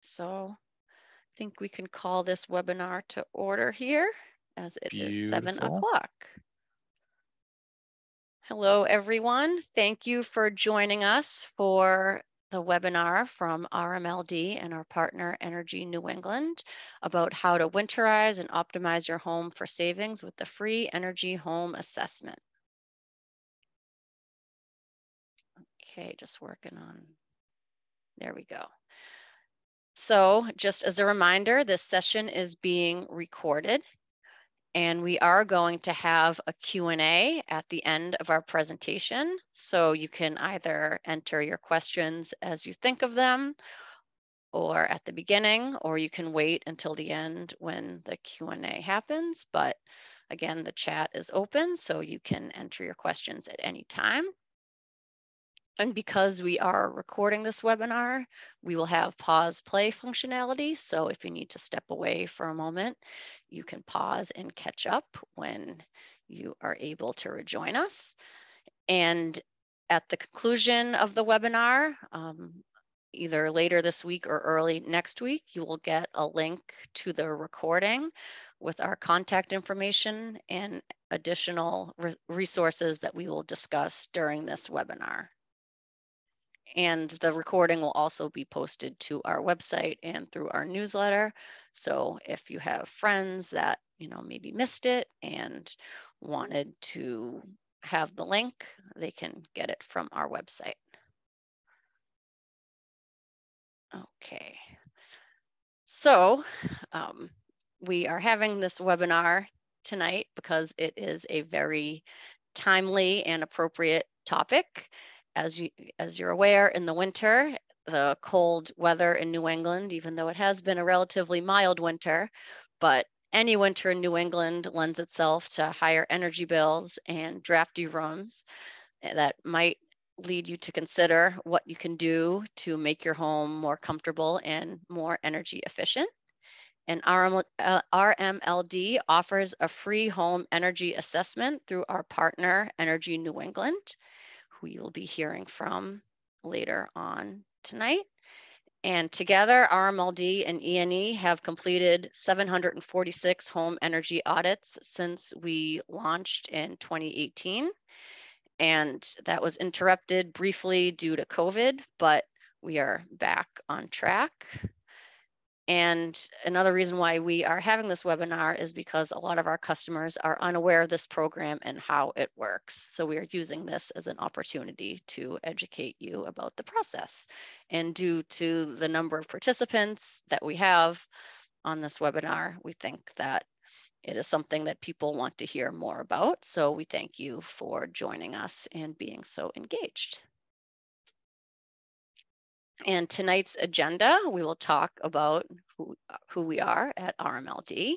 So I think we can call this webinar to order here as it is 7 Beautiful. o'clock. Hello, everyone. Thank you for joining us for the webinar from RMLD and our partner Energy New England about how to winterize and optimize your home for savings with the free energy home assessment. Okay, just working on, there we go. So just as a reminder, this session is being recorded and we are going to have a Q&A at the end of our presentation. So you can either enter your questions as you think of them or at the beginning, or you can wait until the end when the Q&A happens. But again, the chat is open, so you can enter your questions at any time. And because we are recording this webinar, we will have pause play functionality. So if you need to step away for a moment, you can pause and catch up when you are able to rejoin us. And at the conclusion of the webinar, either later this week or early next week, you will get a link to the recording with our contact information and additional resources that we will discuss during this webinar. And the recording will also be posted to our website and through our newsletter. So if you have friends that, maybe missed it and wanted to have the link, they can get it from our website. Okay. So we are having this webinar tonight because it is a very timely and appropriate topic. As you're aware, in the winter, the cold weather in New England, even though it has been a relatively mild winter, but any winter in New England lends itself to higher energy bills and drafty rooms that might lead you to consider what you can do to make your home more comfortable and more energy efficient. And RMLD offers a free home energy assessment through our partner, Energy New England, who you will be hearing from later on tonight. And together, RMLD and ENE have completed 746 home energy audits since we launched in 2018. And that was interrupted briefly due to COVID, but we are back on track. And another reason why we are having this webinar is because a lot of our customers are unaware of this program and how it works. So we are using this as an opportunity to educate you about the process. And due to the number of participants that we have on this webinar, we think that it is something that people want to hear more about. So we thank you for joining us and being so engaged. And tonight's agenda, we will talk about who we are at RMLD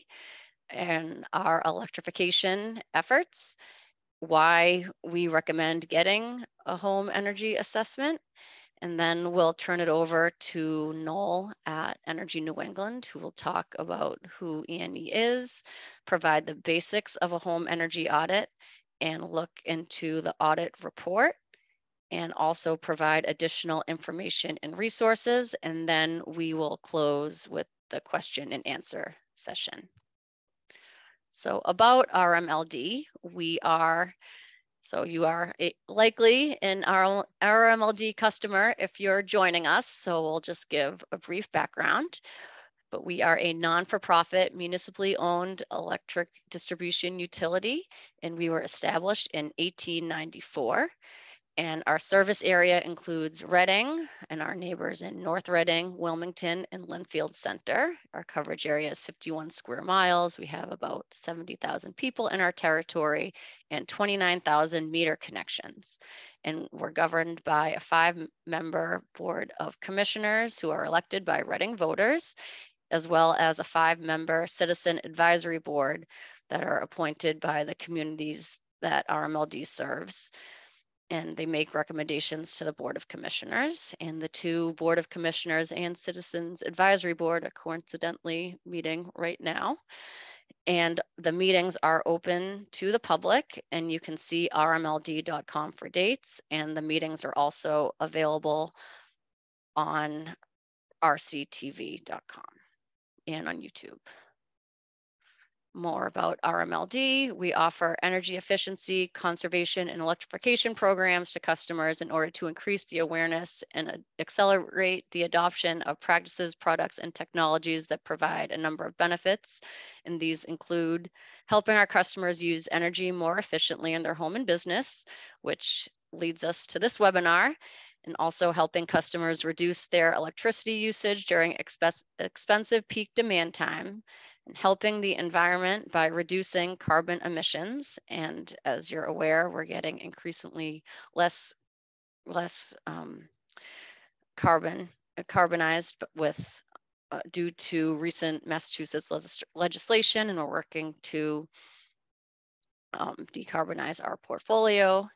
and our electrification efforts, why we recommend getting a home energy assessment, and then we'll turn it over to Noel at Energy New England, who will talk about who ENE is, provide the basics of a home energy audit, and look into the audit report, and also provide additional information and resources. And then we will close with the question and answer session. So about RMLD, you are likely an RMLD customer if you're joining us. So we'll just give a brief background. But we are a non-for-profit, municipally owned electric distribution utility, and we were established in 1894. And our service area includes Reading and our neighbors in North Reading, Wilmington, and Linfield Center. Our coverage area is 51 square miles. We have about 70,000 people in our territory and 29,000 meter connections. And we're governed by a 5-member board of commissioners who are elected by Reading voters, as well as a 5-member citizen advisory board that are appointed by the communities that RMLD serves. And they make recommendations to the Board of Commissioners. And the 2 Board of Commissioners and Citizens Advisory Board are coincidentally meeting right now. And the meetings are open to the public, and you can see rmld.com for dates. And the meetings are also available on rctv.com and on YouTube. More about RMLD. We offer energy efficiency, conservation, and electrification programs to customers in order to increase the awareness and accelerate the adoption of practices, products, and technologies that provide a number of benefits. And these include helping our customers use energy more efficiently in their home and business, which leads us to this webinar, and also helping customers reduce their electricity usage during expensive peak demand time, and helping the environment by reducing carbon emissions. And as you're aware, we're getting increasingly less carbonized with due to recent Massachusetts legislation, and we're working to decarbonize our portfolio.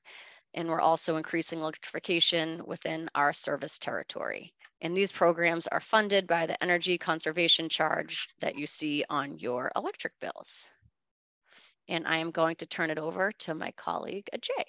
And we're also increasing electrification within our service territory. And these programs are funded by the energy conservation charge that you see on your electric bills. And I am going to turn it over to my colleague, Ajay.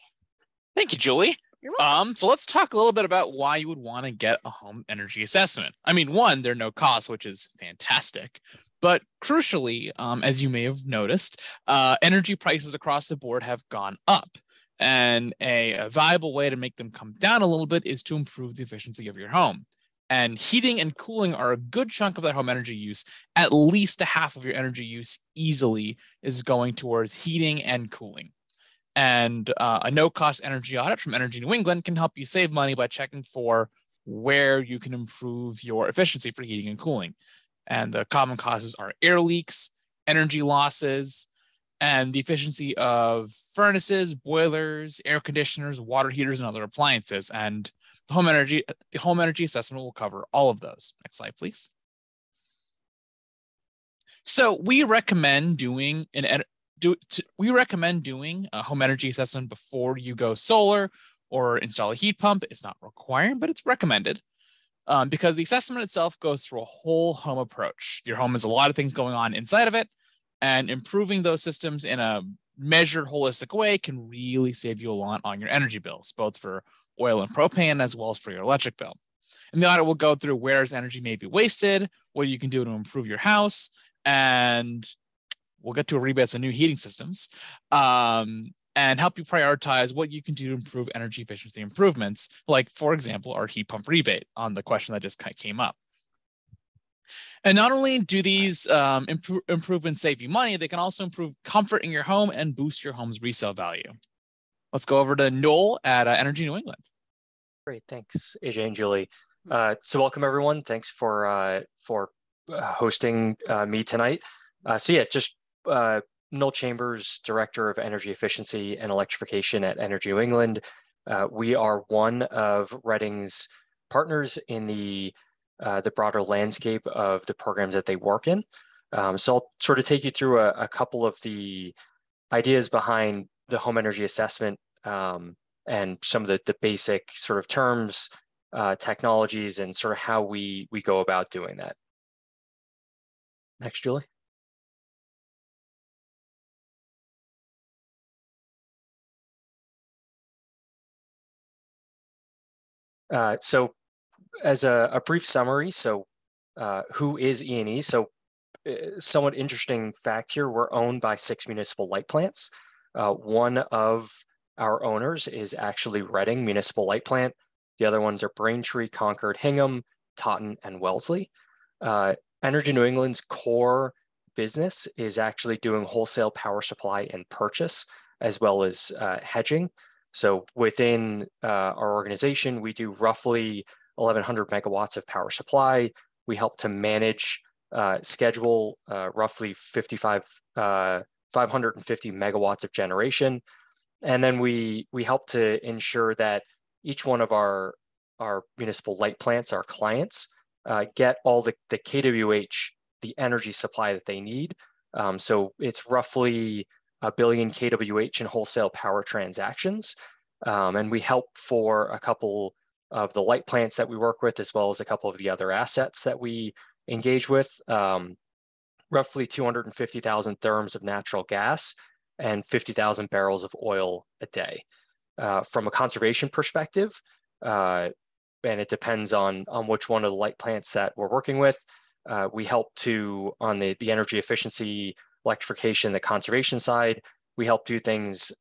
Thank you, Julie. You're welcome. So let's talk a little bit about why you would want to get a home energy assessment. I mean, one, they're no cost, which is fantastic. But crucially, as you may have noticed, energy prices across the board have gone up. And a viable way to make them come down a little bit is to improve the efficiency of your home. And heating and cooling are a good chunk of that home energy use. At least a half of your energy use easily is going towards heating and cooling. And a no-cost energy audit from Energy New England can help you save money by checking for where you can improve your efficiency for heating and cooling. And the common causes are air leaks, energy losses, and the efficiency of furnaces, boilers, air conditioners, water heaters, and other appliances. And the home energy assessment will cover all of those. Next slide, please. So we recommend doing a home energy assessment before you go solar or install a heat pump. It's not required, but it's recommended because the assessment itself goes through a whole home approach. Your home has a lot of things going on inside of it, and improving those systems in a measured, holistic way can really save you a lot on your energy bills, both for oil and propane, as well as for your electric bill. And the audit will go through where energy may be wasted, what you can do to improve your house, and we'll get to rebates on new heating systems, and help you prioritize what you can do to improve energy efficiency improvements, like, for example, our heat pump rebate on the question that just came up. And not only do these improvements save you money, they can also improve comfort in your home and boost your home's resale value. Let's go over to Noel at Energy New England. Great, thanks, AJ and Julie. So welcome, everyone. Thanks for hosting me tonight. Noel Chambers, Director of Energy Efficiency and Electrification at Energy New England. We are one of Reading's partners in the broader landscape of the programs that they work in. So I'll sort of take you through a couple of the ideas behind the home energy assessment and some of the basic sort of terms, technologies, and sort of how we go about doing that. Next, Julie. So as a brief summary, who is E&E? So somewhat interesting fact here, we're owned by 6 municipal light plants. One of our owners is actually Reading Municipal Light Plant. The other ones are Braintree, Concord, Hingham, Taunton, and Wellesley. Energy New England's core business is actually doing wholesale power supply and purchase, as well as hedging. So within our organization, we do roughly 1,100 megawatts of power supply. We help to manage, schedule roughly 550 megawatts of generation. And then we help to ensure that each one of our municipal light plants, our clients, get all the kWh, the energy supply that they need. So it's roughly 1 billion kWh in wholesale power transactions. And we help for a couple of the light plants that we work with, as well as a couple of the other assets that we engage with, roughly 250,000 therms of natural gas and 50,000 barrels of oil a day. From a conservation perspective, and it depends on which one of the light plants that we're working with. We help to, on the energy efficiency, electrification, the conservation side, we help do things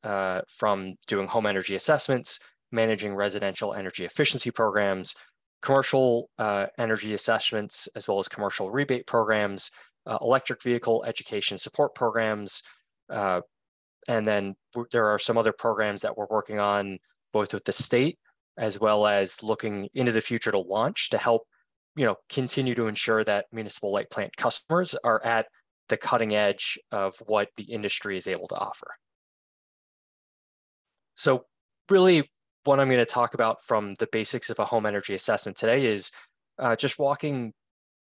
from doing home energy assessments, managing residential energy efficiency programs, commercial energy assessments, as well as commercial rebate programs, electric vehicle education support programs, and then there are some other programs that we're working on both with the state as well as looking into the future to launch to help, continue to ensure that municipal light plant customers are at the cutting edge of what the industry is able to offer. So really what I'm going to talk about from the basics of a home energy assessment today is just walking,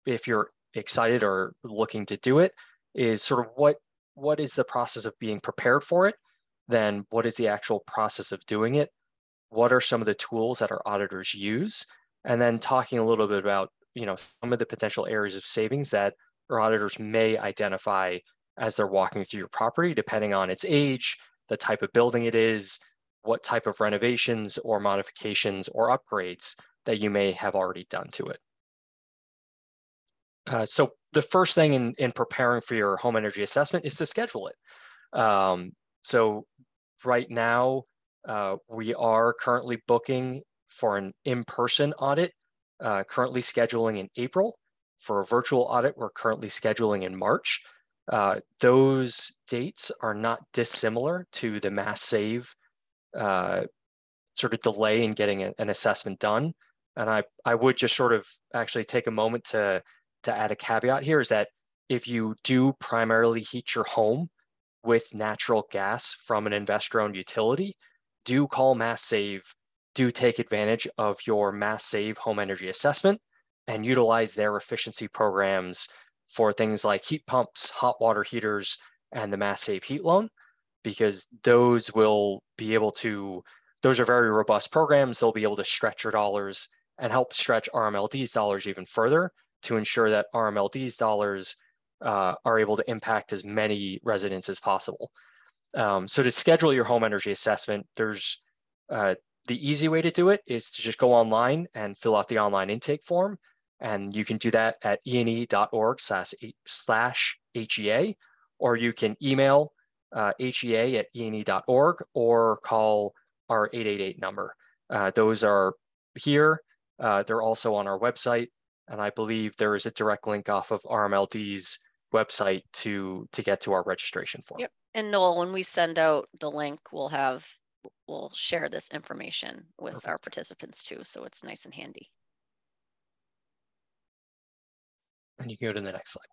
if you're excited or looking to do it, is sort of what is the process of being prepared for it, then what is the actual process of doing it, what are some of the tools that our auditors use, and then talking a little bit about some of the potential areas of savings that our auditors may identify as they're walking through your property, depending on its age, the type of building it is, what type of renovations or modifications or upgrades that you may have already done to it. So the first thing in preparing for your home energy assessment is to schedule it. So right now, we are currently booking for an in-person audit, currently scheduling in April. For a virtual audit, we're currently scheduling in March. Those dates are not dissimilar to the Mass Save sort of delay in getting an assessment done. And I would just sort of actually take a moment to add a caveat here, is that if you do primarily heat your home with natural gas from an investor-owned utility, do call Mass Save, do take advantage of your Mass Save home energy assessment and utilize their efficiency programs for things like heat pumps, hot water heaters, and the Mass Save heat loan, because those will be able to, those are very robust programs. They'll be able to stretch your dollars and help stretch RMLD's dollars even further to ensure that RMLD's dollars are able to impact as many residents as possible. So to schedule your home energy assessment, there's the easy way to do it is to just go online and fill out the online intake form. And you can do that at ene.org/HEA, or you can email HEA@ene.org or call our 888 number. Those are here. They're also on our website. And I believe there is a direct link off of RMLD's website to get to our registration form. Yep. And Noel, when we send out the link, we'll share this information with Perfect. our participants too. So it's nice and handy. And you can go to the next slide.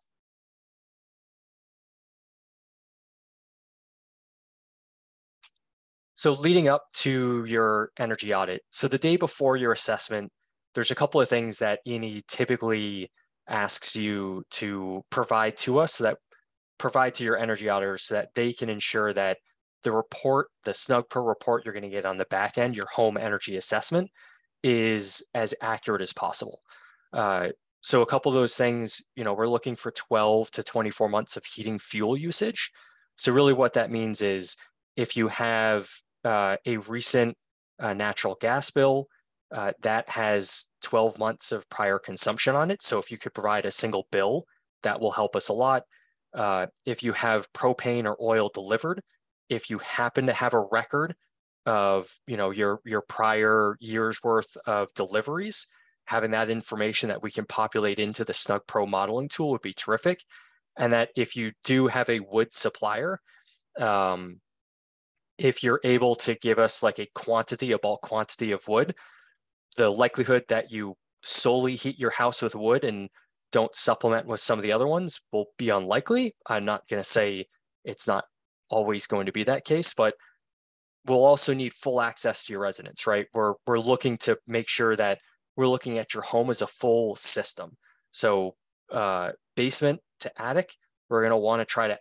So leading up to your energy audit, so the day before your assessment, there's a couple of things that ENE typically asks you to provide to us, provide to your energy auditors so that they can ensure that the report, the SNUGPro report you're going to get on the back end, your home energy assessment, is as accurate as possible. So a couple of those things, we're looking for 12 to 24 months of heating fuel usage. So really what that means is if you have a recent natural gas bill, that has 12 months of prior consumption on it. So if you could provide a single bill, that will help us a lot. If you have propane or oil delivered, if you happen to have a record of your prior year's worth of deliveries, having that information that we can populate into the SNUGPro modeling tool would be terrific. And that if you do have a wood supplier, if you're able to give us like a bulk quantity of wood, the likelihood that you solely heat your house with wood and don't supplement with some of the other ones will be unlikely. I'm not going to say it's not always going to be that case, but we'll also need full access to your residence, right? We're looking to make sure that we're looking at your home as a full system. So basement to attic, we're going to want to try to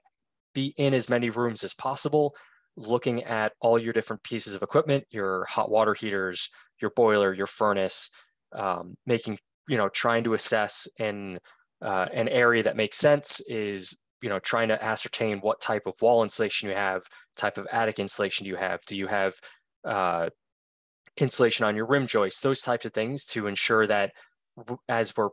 be in as many rooms as possible, looking at all your different pieces of equipment, your hot water heaters, your boiler, your furnace, trying to assess in an area that makes sense is, trying to ascertain what type of wall insulation you have, type of attic insulation you have. Do you have insulation on your rim joists, those types of things to ensure that as we're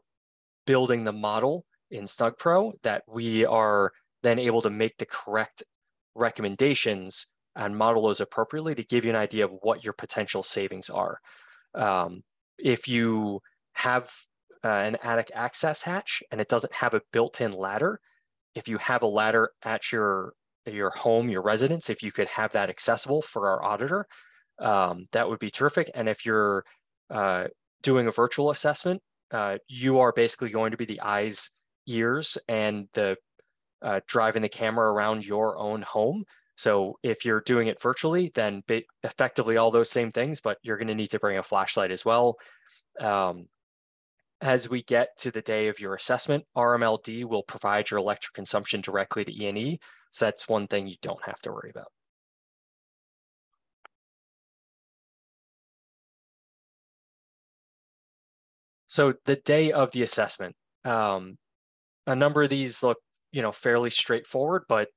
building the model in Snug Pro, that we are then able to make the correct recommendations and model those appropriately to give you an idea of what your potential savings are. If you have an attic access hatch and it doesn't have a built-in ladder, if you have a ladder at your home, your residence, if you could have that accessible for our auditor, that would be terrific. And if you're doing a virtual assessment, you are basically going to be the eyes, ears, and the driving the camera around your own home. So if you're doing it virtually, then effectively all those same things, but you're going to need to bring a flashlight as well. As we get to the day of your assessment, RMLD will provide your electric consumption directly to E&E. So that's one thing you don't have to worry about. So the day of the assessment, a number of these look, fairly straightforward, but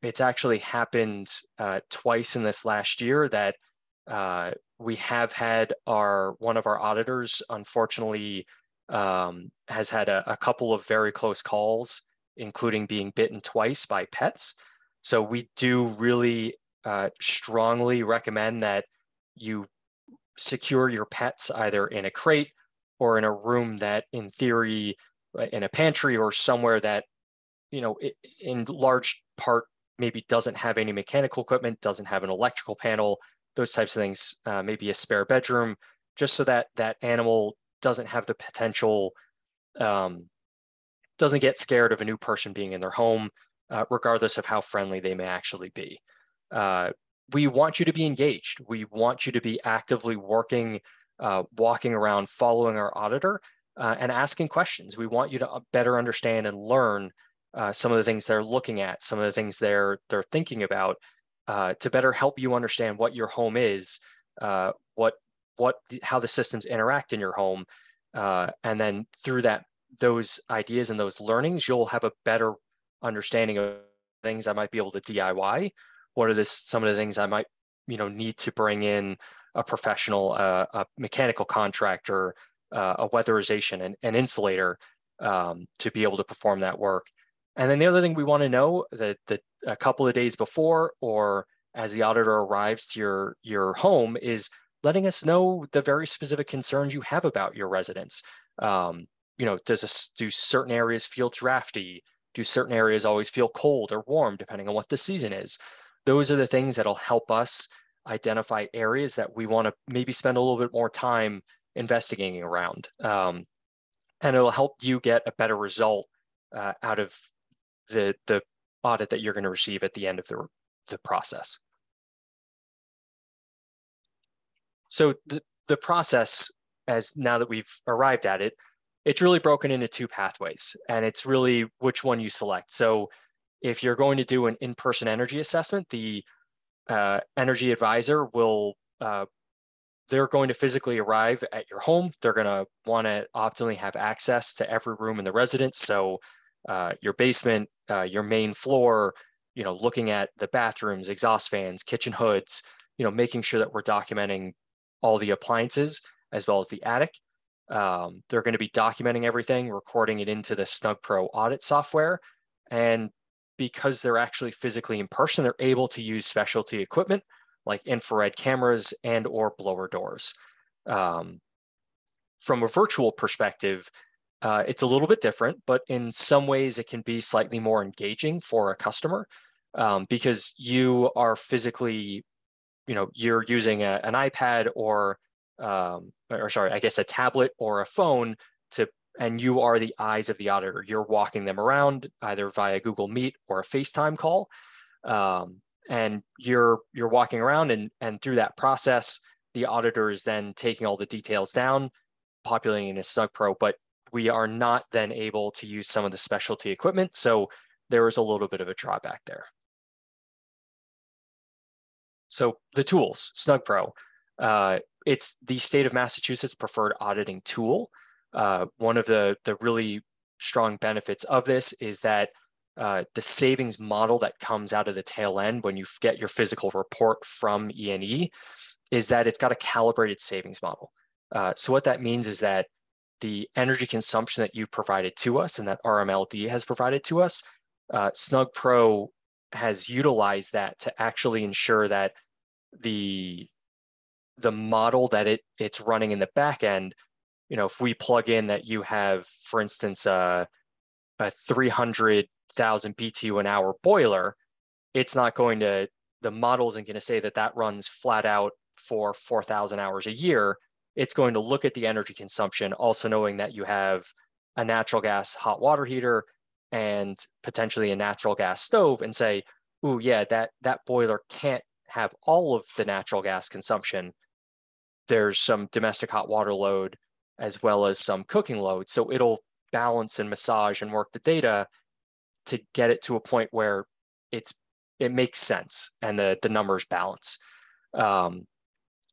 it's actually happened twice in this last year that we have had one of our auditors, unfortunately, has had a couple of very close calls, including being bitten twice by pets. So we do really strongly recommend that you secure your pets either in a crate or in a room that, in theory, in a pantry or somewhere that, in large part maybe doesn't have any mechanical equipment, doesn't have an electrical panel, those types of things, maybe a spare bedroom, just so that that animal doesn't have the potential, doesn't get scared of a new person being in their home, regardless of how friendly they may actually be. We want you to be engaged. We want you to be actively working, walking around, following our auditor, and asking questions. We want you to better understand and learn some of the things they're looking at, some of the things they're thinking about, to better help you understand what your home is, how the systems interact in your home, and then through those ideas and those learnings, you'll have a better understanding of things I might be able to DIY. What are some of the things I might need to bring in a professional, a mechanical contractor, a weatherization, an insulator, to be able to perform that work. And then the other thing we want to know that a couple of days before or as the auditor arrives to your home is letting us know the very specific concerns you have about your residence. Do certain areas feel drafty? Do certain areas always feel cold or warm, depending on what the season is? Those are the things that'll help us identify areas that we want to maybe spend a little bit more time investigating around. And it'll help you get a better result out of the audit that you're going to receive at the end of the process. So the process, as now that we've arrived at it, it's really broken into two pathways, and it's really which one you select. So if you're going to do an in-person energy assessment, the energy advisor will, they're going to physically arrive at your home. They're going to want to optimally have access to every room in the residence. So your basement, your main floor, looking at the bathrooms, exhaust fans, kitchen hoods, making sure that we're documenting all the appliances as well as the attic. They're going to be documenting everything, recording it into the Snug Pro audit software. And because they're actually physically in person, they're able to use specialty equipment like infrared cameras and or blower doors. From a virtual perspective, it's a little bit different, but in some ways it can be slightly more engaging for a customer because you are physically, you're using an iPad or sorry, I guess a tablet or a phone and you are the eyes of the auditor. You're walking them around either via Google Meet or a FaceTime call. And you're walking around and through that process, the auditor is then taking all the details down, populating in a Snug Pro, but we are not then able to use some of the specialty equipment. So there is a little bit of a drawback there. So the tools, Snug Pro, it's the state of Massachusetts preferred auditing tool. One of the really strong benefits of this is that the savings model that comes out of the tail end when you get your physical report from E&E is that it's got a calibrated savings model. So what that means is that the energy consumption that you provided to us and that RMLD has provided to us, Snug Pro has utilized that to actually ensure that the model that it's running in the back end, if we plug in that you have, for instance, a 300,000 BTU an hour boiler, it's not going to, the model isn't going to say that that runs flat out for 4,000 hours a year. It's going to look at the energy consumption, also knowing that you have a natural gas hot water heater and potentially a natural gas stove, and say, "Ooh, yeah, that boiler can't have all of the natural gas consumption. There's some domestic hot water load as well as some cooking load." So it'll balance and massage and work the data to get it to a point where it makes sense and the numbers balance.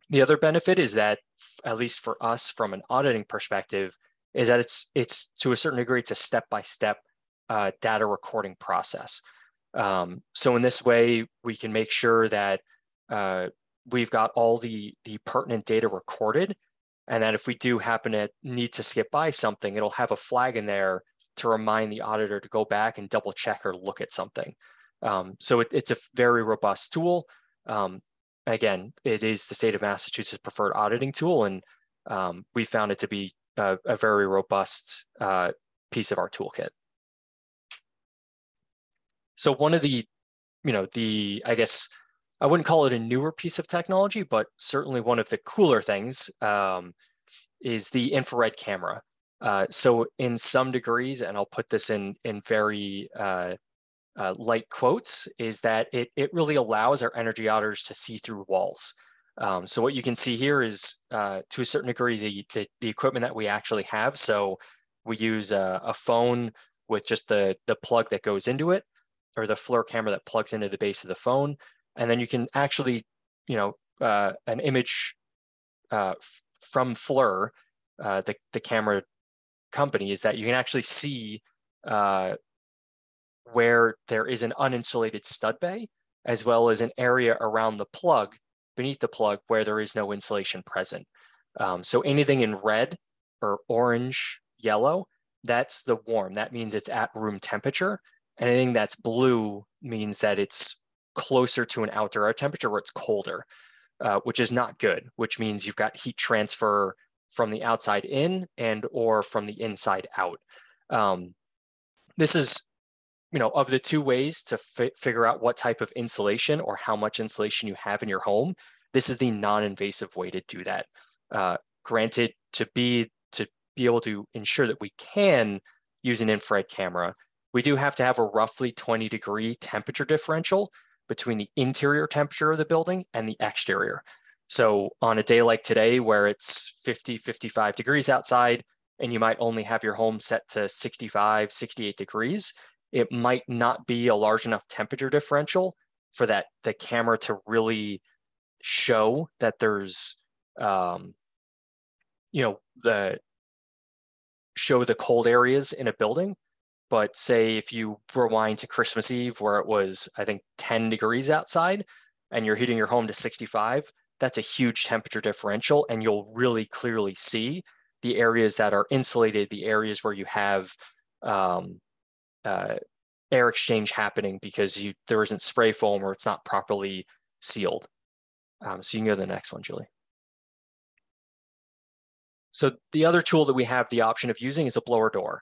The other benefit is that, at least for us from an auditing perspective, is that it's to a certain degree, it's a step-by-step data recording process. So in this way, we can make sure that we've got all the pertinent data recorded, and that if we do happen to need to skip by something, it'll have a flag in there to remind the auditor to go back and double check or look at something. So it's a very robust tool. Again, it is the state of Massachusetts preferred auditing tool, and we found it to be a very robust piece of our toolkit. So one of the, I guess I wouldn't call it a newer piece of technology, but certainly one of the cooler things is the infrared camera. So in some degrees, and I'll put this in very light quotes, is that it really allows our energy auditors to see through walls. So what you can see here is, to a certain degree, the equipment that we actually have. So we use a phone with just the plug that goes into it, or the FLIR camera that plugs into the base of the phone. And then you can actually, an image from FLIR, the camera company, is that you can actually see where there is an uninsulated stud bay, as well as an area around the plug, beneath the plug, where there is no insulation present. So anything in red or orange, yellow, that's the warm. That means it's at room temperature. Anything that's blue means that it's closer to an outdoor air temperature where it's colder, which is not good, which means you've got heat transfer from the outside in and or from the inside out. This is, of the two ways to figure out what type of insulation or how much insulation you have in your home, this is the non-invasive way to do that. Granted, to be able to ensure that we can use an infrared camera, we do have to have a roughly 20-degree temperature differential between the interior temperature of the building and the exterior. So on a day like today, where it's 50, 55 degrees outside, and you might only have your home set to 65, 68 degrees, it might not be a large enough temperature differential for the camera to really show that there's, show the cold areas in a building. But say if you rewind to Christmas Eve, where it was, I think, 10 degrees outside, and you're heating your home to 65, that's a huge temperature differential, and you'll really clearly see the areas that are insulated, the areas where you have air exchange happening because there isn't spray foam or it's not properly sealed. So you can go to the next one, Julie. So the other tool that we have the option of using is a blower door.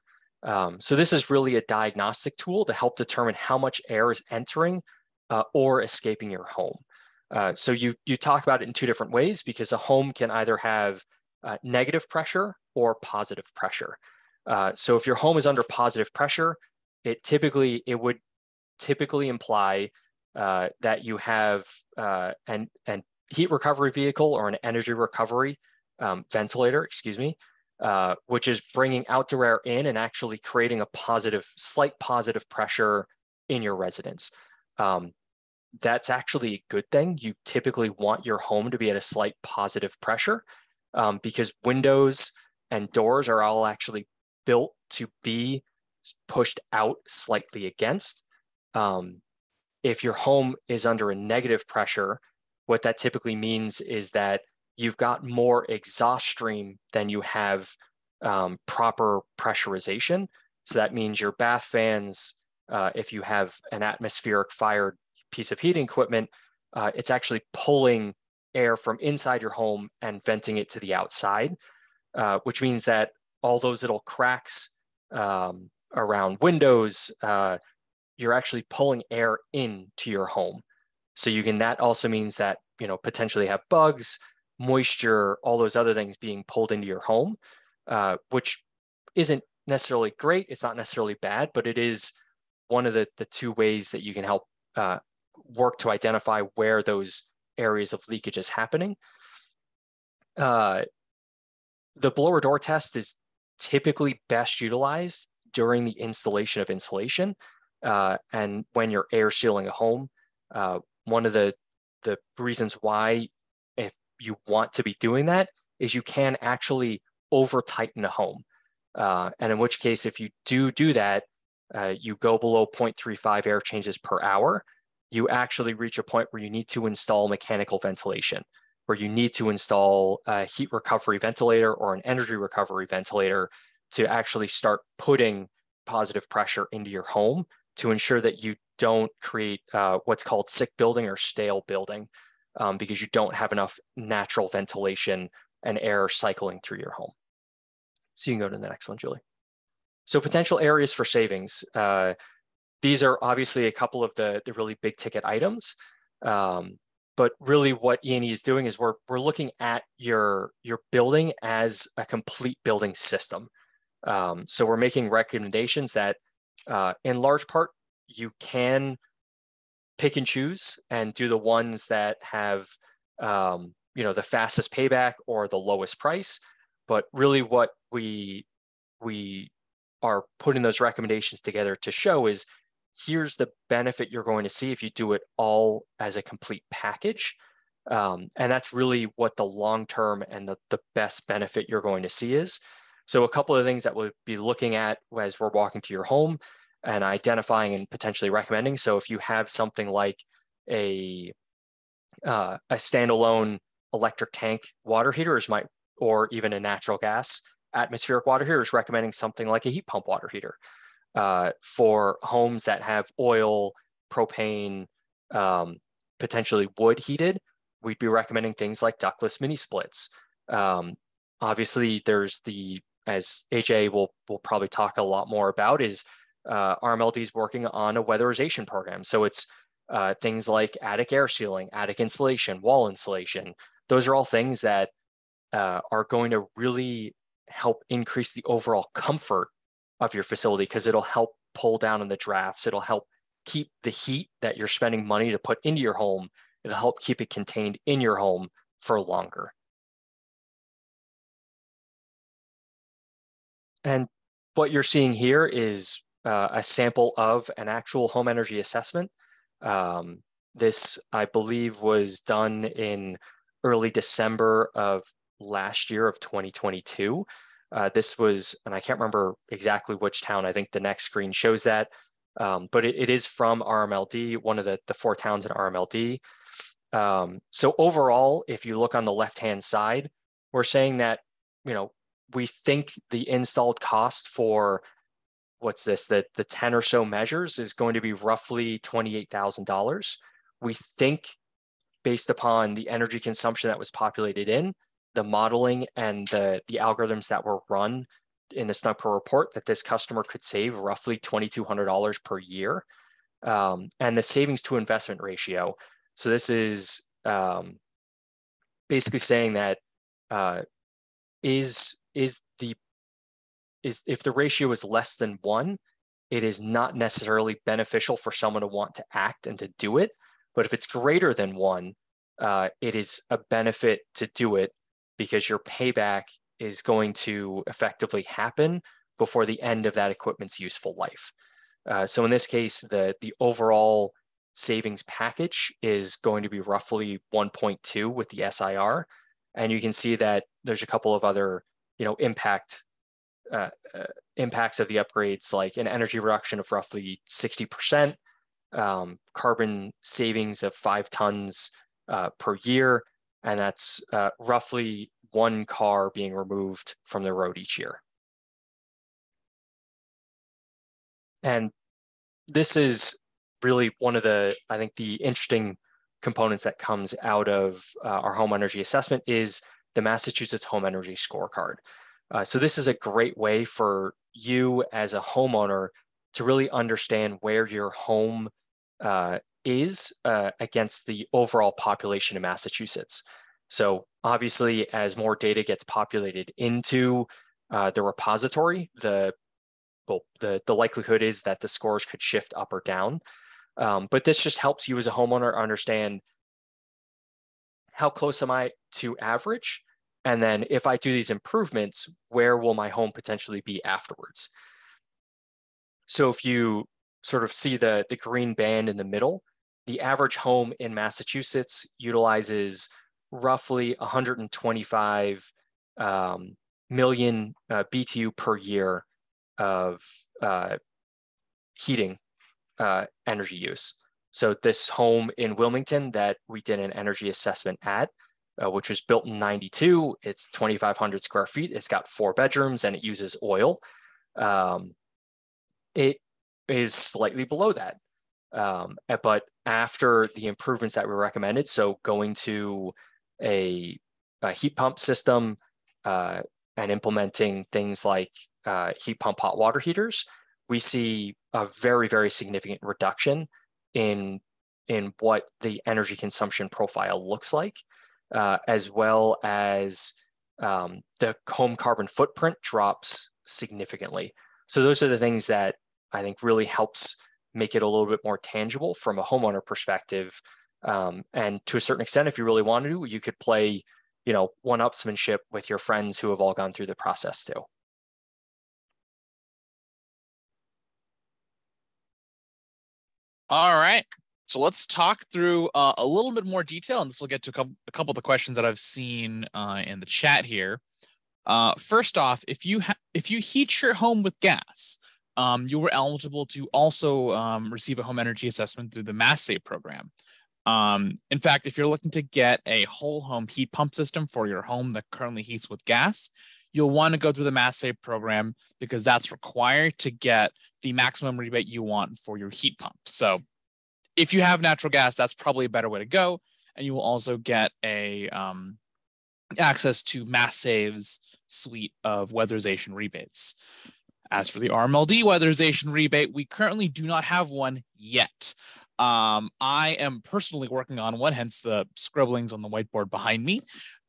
So this is really a diagnostic tool to help determine how much air is entering or escaping your home. So you talk about it in two different ways, because a home can either have negative pressure or positive pressure. So if your home is under positive pressure, it would typically imply that you have an heat recovery vehicle or an energy recovery ventilator, which is bringing outdoor air in and actually creating a slight positive pressure in your residence. That's actually a good thing. You typically want your home to be at a slight positive pressure because windows and doors are all actually built to be pushed out slightly against. If your home is under a negative pressure, what that typically means is that you've got more exhaust stream than you have proper pressurization. So that means your bath fans, if you have an atmospheric fired piece of heating equipment, it's actually pulling air from inside your home and venting it to the outside, which means that all those little cracks around windows, you're actually pulling air into your home. So that also means that, potentially have bugs, moisture, all those other things being pulled into your home, which isn't necessarily great. It's not necessarily bad, but it is one of the two ways that you can help work to identify where those areas of leakage is happening. The blower door test is typically best utilized during the installation of insulation. And when you're air sealing a home, one of the reasons why, if you want to be doing that, is you can actually over tighten a home. And in which case, if you do that, you go below 0.35 air changes per hour, you actually reach a point where you need to install mechanical ventilation, where you need to install a heat recovery ventilator or an energy recovery ventilator to actually start putting positive pressure into your home to ensure that you don't create what's called sick building or stale building, because you don't have enough natural ventilation and air cycling through your home. So you can go to the next one, Julie. So potential areas for savings. These are obviously a couple of the really big ticket items. But really what E&E is doing is we're looking at your building as a complete building system. So we're making recommendations that in large part, you can pick and choose and do the ones that have the fastest payback or the lowest price. But really what we are putting those recommendations together to show is, here's the benefit you're going to see if you do it all as a complete package. And that's really what the long-term and the best benefit you're going to see is. So a couple of things that we'll be looking at as we're walking to your home and identifying and potentially recommending. So if you have something like a standalone electric tank water heater, or even a natural gas atmospheric water heater, is recommending something like a heat pump water heater. For homes that have oil, propane, potentially wood heated, we'd be recommending things like ductless mini splits. Obviously, there's as AJ will probably talk a lot more about, is RMLD is working on a weatherization program. So it's things like attic air sealing, attic insulation, wall insulation. Those are all things that are going to really help increase the overall comfort of your facility, because it'll help pull down on the drafts. It'll help keep the heat that you're spending money to put into your home. It'll help keep it contained in your home for longer. And what you're seeing here is a sample of an actual home energy assessment. This, I believe, was done in early December of last year of 2022. This was, and I can't remember exactly which town, I think the next screen shows that, but it is from RMLD, one of the 4 towns in RMLD. So overall, if you look on the left-hand side, we're saying that, we think the installed cost for the 10 or so measures is going to be roughly $28,000. We think, based upon the energy consumption that was populated in, the modeling and the algorithms that were run in the SNUGPro report, that this customer could save roughly $2,200 per year. And the savings to investment ratio. So this is basically saying that if the ratio is less than 1, it is not necessarily beneficial for someone to want to act and to do it. But if it's greater than 1, it is a benefit to do it, because your payback is going to effectively happen before the end of that equipment's useful life. So in this case, the overall savings package is going to be roughly 1.2 with the SIR. And you can see that there's a couple of other, impacts of the upgrades, like an energy reduction of roughly 60%, carbon savings of 5 tons per year, and that's roughly 1 car being removed from the road each year. And this is really one of the, I think, the interesting components that comes out of our home energy assessment is the Massachusetts Home Energy Scorecard. So this is a great way for you as a homeowner to really understand where your home is against the overall population of Massachusetts. So obviously, as more data gets populated into the repository, the likelihood is that the scores could shift up or down. But this just helps you as a homeowner understand how close am I to average? And then if I do these improvements, where will my home potentially be afterwards? So if you sort of see the green band in the middle, the average home in Massachusetts utilizes roughly 125 million BTU per year of heating energy use. So this home in Wilmington that we did an energy assessment at, which was built in 92, it's 2,500 square feet. It's got 4 bedrooms and it uses oil. It is slightly below that. But after the improvements that we recommended, so going to a heat pump system and implementing things like heat pump hot water heaters, we see a very, very significant reduction in what the energy consumption profile looks like, as well as the home carbon footprint drops significantly. So those are the things that I think really helps make it a little bit more tangible from a homeowner perspective. And to a certain extent, if you really wanted to, you could play, one-upsmanship with your friends who have all gone through the process too. All right. So let's talk through a little bit more detail, and this will get to a couple of the questions that I've seen in the chat here. First off, if you heat your home with gas, you were eligible to also receive a home energy assessment through the Mass Save program. In fact, if you're looking to get a whole home heat pump system for your home that currently heats with gas, you'll want to go through the Mass Save program because that's required to get the maximum rebate you want for your heat pump. So if you have natural gas, that's probably a better way to go. And you will also get a access to Mass Save's suite of weatherization rebates. As for the RMLD weatherization rebate, we currently do not have one yet. I am personally working on one, hence the scribblings on the whiteboard behind me.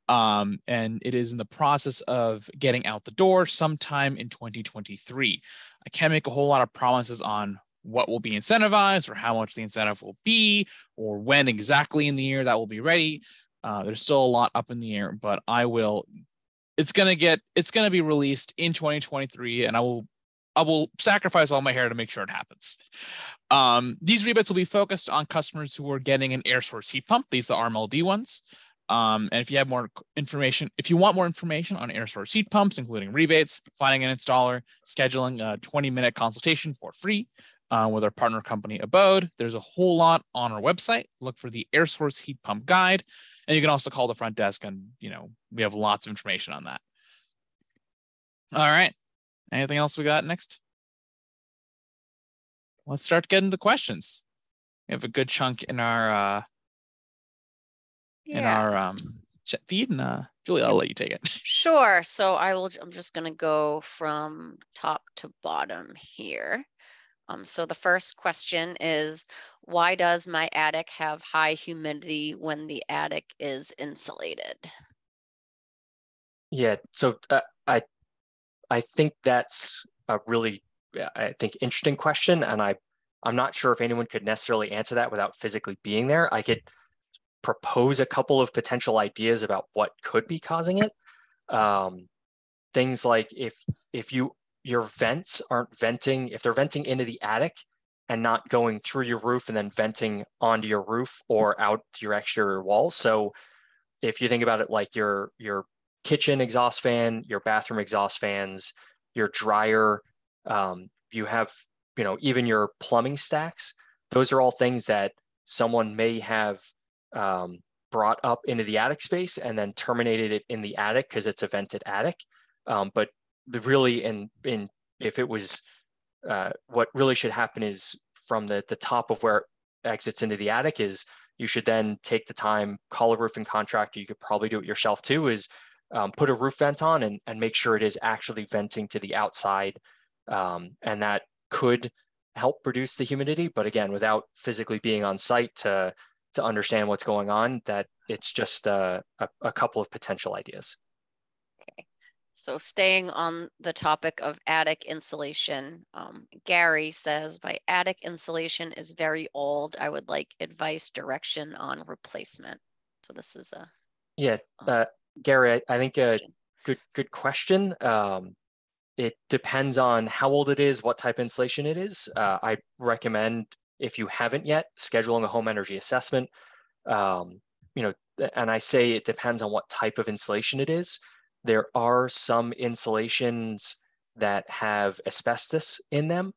And it is in the process of getting out the door sometime in 2023. I can't make a whole lot of promises on what will be incentivized or how much the incentive will be or when exactly in the year that will be ready. There's still a lot up in the air, but it's going to be released in 2023, and I will sacrifice all my hair to make sure it happens. These rebates will be focused on customers who are getting an air source heat pump. These are RMLD ones. And if you have more information, if you want more information on air source heat pumps, including rebates, finding an installer, scheduling a 20-minute consultation for free with our partner company Abode, there's a whole lot on our website. Look for the air source heat pump guide. And you can also call the front desk and, we have lots of information on that. All right. Anything else we got next? Let's start getting the questions. We have a good chunk in our chat feed, and Julie, I'll let you take it. Sure. So I'm just going to go from top to bottom here. So the first question is, why does my attic have high humidity when the attic is insulated? Yeah, so I think that's a really, interesting question, and I'm not sure if anyone could necessarily answer that without physically being there. I could propose a couple of potential ideas about what could be causing it. Things like if your vents aren't venting, if they're venting into the attic and not going through your roof and then venting onto your roof or out to your exterior walls. So if you think about it like your kitchen exhaust fan, your bathroom exhaust fans, your dryer, you have, even your plumbing stacks, those are all things that someone may have brought up into the attic space and then terminated it in the attic because it's a vented attic. But if it was, what really should happen is from the top of where it exits into the attic is you should then take the time, call a roofing contractor. You could probably do it yourself too, is put a roof vent on and make sure it is actually venting to the outside. And that could help reduce the humidity. But again, without physically being on site to understand what's going on, that it's just a couple of potential ideas. Okay. So staying on the topic of attic insulation, Gary says, my attic insulation is very old. I would like advice, direction on replacement. So this is a... Yeah, Gary, I think a good question. It depends on how old it is, what type of insulation it is. I recommend, if you haven't yet, scheduling a home energy assessment. And I say it depends on what type of insulation it is. There are some insulations that have asbestos in them.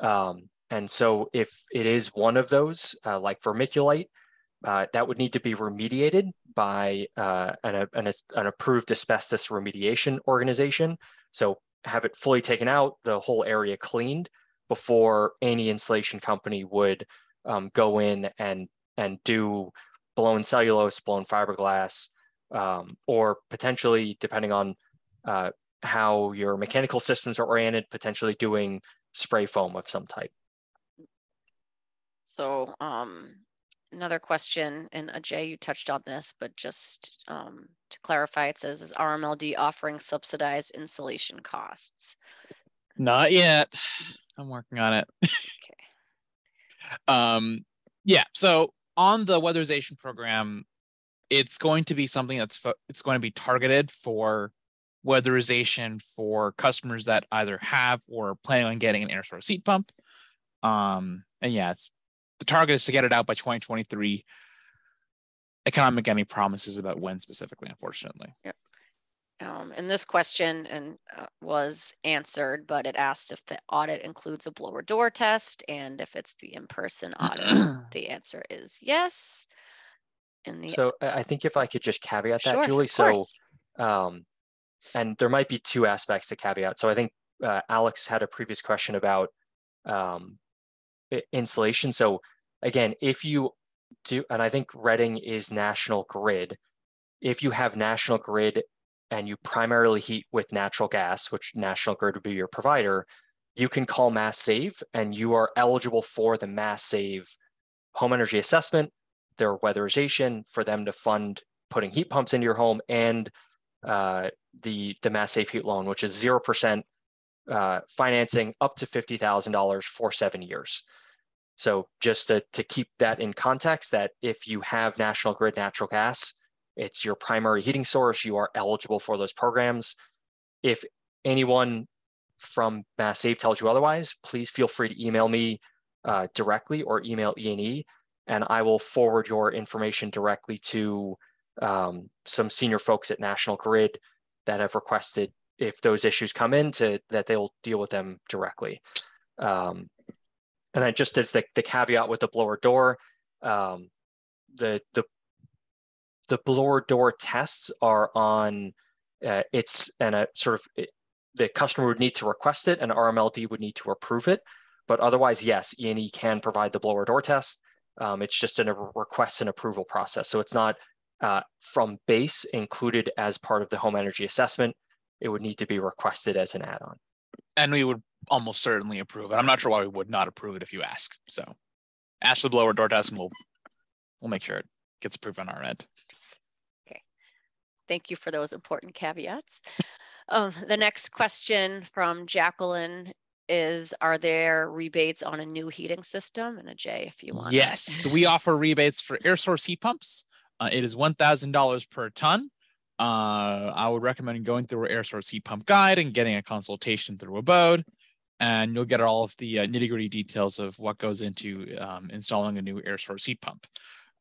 And so if it is one of those, like vermiculite, that would need to be remediated by an approved asbestos remediation organization. So have it fully taken out, the whole area cleaned before any insulation company would go in and do blown cellulose, blown fiberglass, or potentially, depending on how your mechanical systems are oriented, potentially doing spray foam of some type. So another question, and Ajay, you touched on this, but just to clarify, it says, is RMLD offering subsidized insulation costs? Not yet. I'm working on it. Okay. Yeah, so on the weatherization program, it's going to be something it's going to be targeted for weatherization for customers that either have or are planning on getting an air source heat pump. And yeah, the target is to get it out by 2023. I cannot make any promises about when specifically, unfortunately. Yep. And this question was answered, but it asked if the audit includes a blower door test, and if it's the in-person audit. The answer is yes. So I think if I could just caveat that, sure, Julie. Of course. And there might be two aspects to caveat. So I think Alex had a previous question about insulation. So again, if you do, and I think Reading is National Grid, if you have National Grid and you primarily heat with natural gas, which National Grid would be your provider, you can call Mass Save and you are eligible for the Mass Save home energy assessment, their weatherization, for them to fund putting heat pumps into your home, and the Mass Save Heat Loan, which is 0% financing up to $50,000 for 7 years. So just to keep that in context, that if you have National Grid natural gas, it's your primary heating source, you are eligible for those programs. If anyone from Mass Save tells you otherwise, please feel free to email me directly or email E&E, and I will forward your information directly to some senior folks at National Grid that have requested, if those issues come in, that they will deal with them directly. And then just as the caveat with the blower door, the blower door tests are on, the customer would need to request it and RMLD would need to approve it. But otherwise, yes, E&E can provide the blower door test. It's just a request and approval process. So it's not from base included as part of the home energy assessment. It would need to be requested as an add-on. And we would almost certainly approve it. I'm not sure why we would not approve it if you ask. So ask for the blower door test and we'll make sure it gets approved on our end. Okay. Thank you for those important caveats. The next question from Jacqueline is, are there rebates on a new heating system? And Ajay, if you want. Yes, we offer rebates for air source heat pumps. It is $1,000 per ton. I would recommend going through our air source heat pump guide and getting a consultation through Abode, and you'll get all of the nitty-gritty details of what goes into installing a new air source heat pump.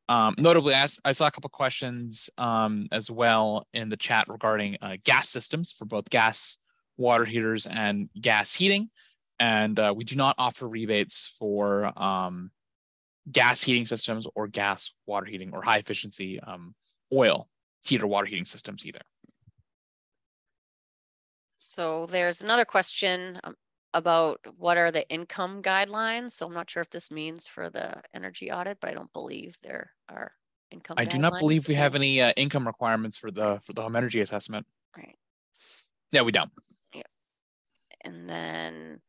Notably, I saw a couple questions as well in the chat regarding gas systems for both gas water heaters and gas heating. And we do not offer rebates for gas heating systems or gas water heating or high efficiency oil heater water heating systems either. So there's another question about what are the income guidelines. So I'm not sure if this means for the energy audit, but I don't believe there are income guidelines. I do not believe we have any income requirements for the home energy assessment. Right. Yeah, we don't. Yeah. And then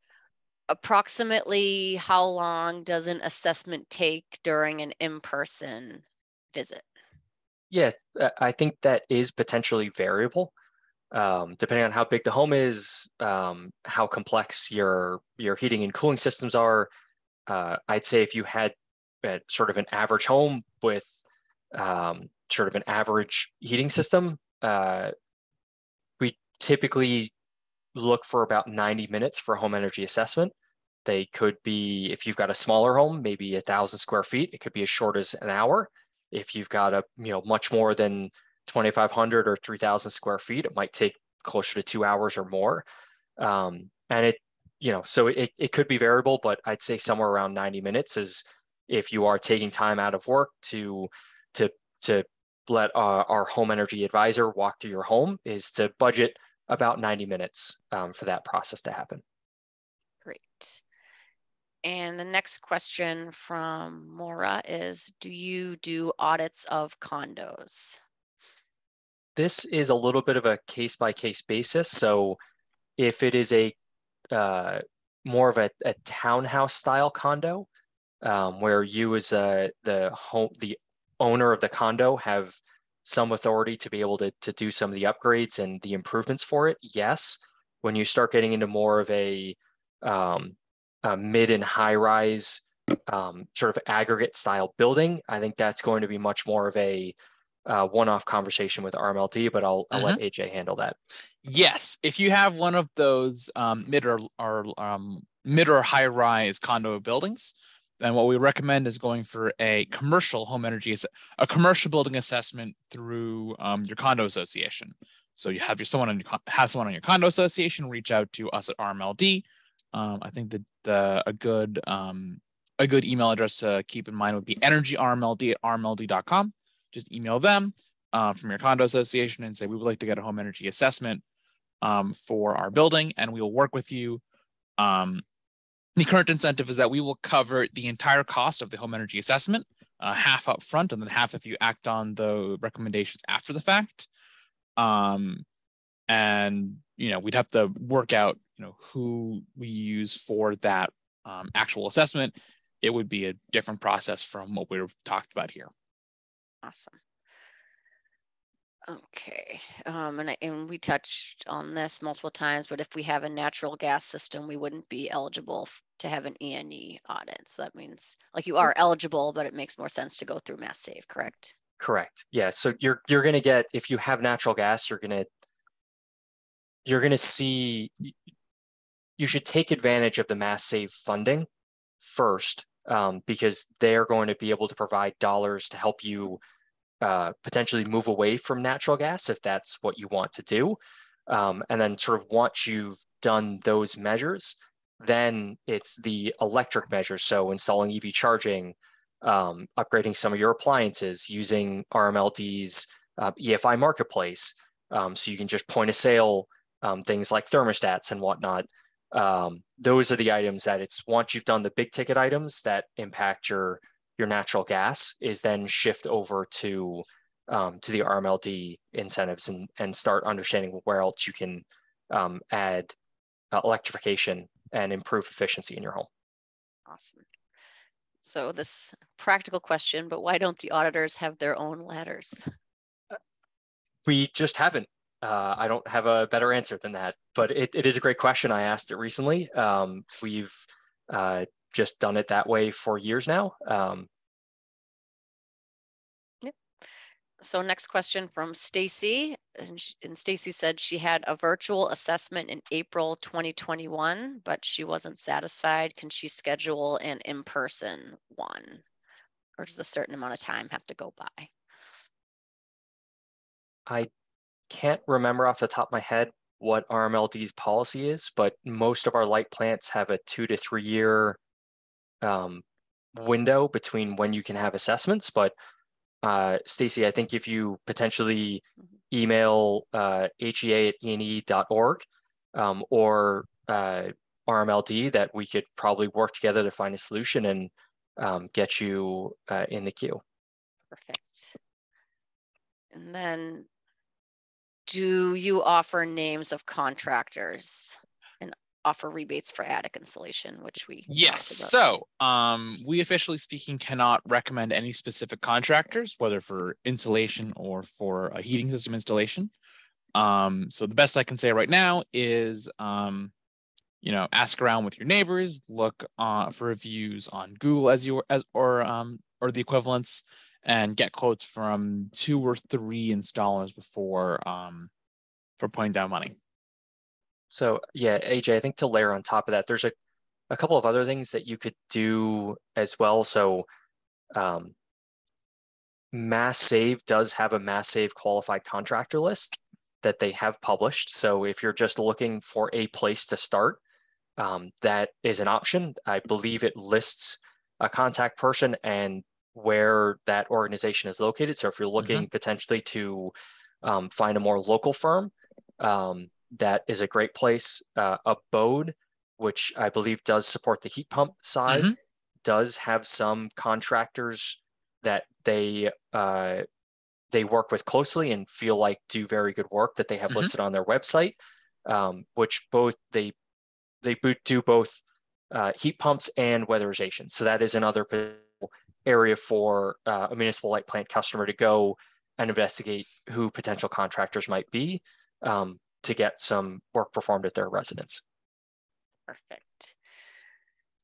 approximately how long does an assessment take during an in-person visit? Yeah, I think that is potentially variable, depending on how big the home is, how complex your heating and cooling systems are. I'd say if you had sort of an average home with sort of an average heating system, we typically look for about 90 minutes for a home energy assessment. They could be, if you've got a smaller home, maybe 1,000 square feet, it could be as short as an hour. If you've got a, much more than 2,500 or 3,000 square feet, it might take closer to 2 hours or more. And it, so it could be variable, but I'd say somewhere around 90 minutes is if you are taking time out of work to let our home energy advisor walk through your home, is to budget about 90 minutes for that process to happen. Great. And the next question from Maura is, do you do audits of condos? This is a little bit of a case-by-case basis. So if it is a more of a townhouse style condo, where you as the owner of the condo have some authority to be able to do some of the upgrades and the improvements for it, yes. When you start getting into more of a mid and high rise sort of aggregate style building, I think that's going to be much more of a one-off conversation with RMLD, but I'll let AJ handle that. Yes, if you have one of those mid or high rise condo buildings, then what we recommend is going for a commercial home energy, a commercial building assessment through your condo association. So you have someone on your condo association reach out to us at RMLD. I think that a good email address to keep in mind would be energyrmld@rmld.com. Just email them from your condo association and say, we would like to get a home energy assessment for our building, and we will work with you. The current incentive is that we will cover the entire cost of the home energy assessment, half up front, and then half if you act on the recommendations after the fact. And we'd have to work out who we use for that actual assessment. It would be a different process from what we've talked about here. Awesome. Okay, and we touched on this multiple times, but if we have a natural gas system, we wouldn't be eligible to have an E&E audit. So that means like you are eligible, but it makes more sense to go through Mass Save, correct? Correct. Yeah. So you're going to get, if you have natural gas, you're going to see, you should take advantage of the Mass Save funding first, because they're going to be able to provide dollars to help you potentially move away from natural gas if that's what you want to do. And then sort of once you've done those measures, then it's the electric measures. So installing EV charging, upgrading some of your appliances, using RMLD's EFI marketplace. So you can just point of sale things like thermostats and whatnot. Those are the items that it's once you've done the big ticket items that impact your natural gas, is then shift over to the RMLD incentives and start understanding where else you can add electrification and improve efficiency in your home. Awesome. So this practical question, but why don't the auditors have their own ladders? We just haven't. I don't have a better answer than that, but it is a great question. I asked it recently. We've just done it that way for years now. Yep. So next question from Stacy, and Stacy said she had a virtual assessment in April 2021, but she wasn't satisfied. Can she schedule an in-person one, or does a certain amount of time have to go by? I can't remember off the top of my head what RMLD's policy is, but most of our light plants have a 2 to 3 year window between when you can have assessments, but Stacy, I think if you potentially email hea@ene.org or RMLD, that we could probably work together to find a solution and get you in the queue. Perfect. And then, do you offer names of contractors and offer rebates for attic insulation, which we Yes. So we officially speaking cannot recommend any specific contractors, whether for insulation or for a heating system installation. So the best I can say right now is, ask around with your neighbors, look for reviews on Google or the equivalents, and get quotes from 2 or 3 installers before for putting down money. So yeah, AJ, I think to layer on top of that, there's a couple of other things that you could do as well. So Mass Save does have a Mass Save qualified contractor list that they have published. So if you're just looking for a place to start, that is an option. I believe it lists a contact person and where that organization is located. So if you're looking potentially to find a more local firm, that is a great place. Abode, which I believe does support the heat pump side, does have some contractors that they work with closely and feel like do very good work that they have listed on their website, which both they do both heat pumps and weatherization. So that is another area for a municipal light plant customer to go and investigate who potential contractors might be to get some work performed at their residence. Perfect.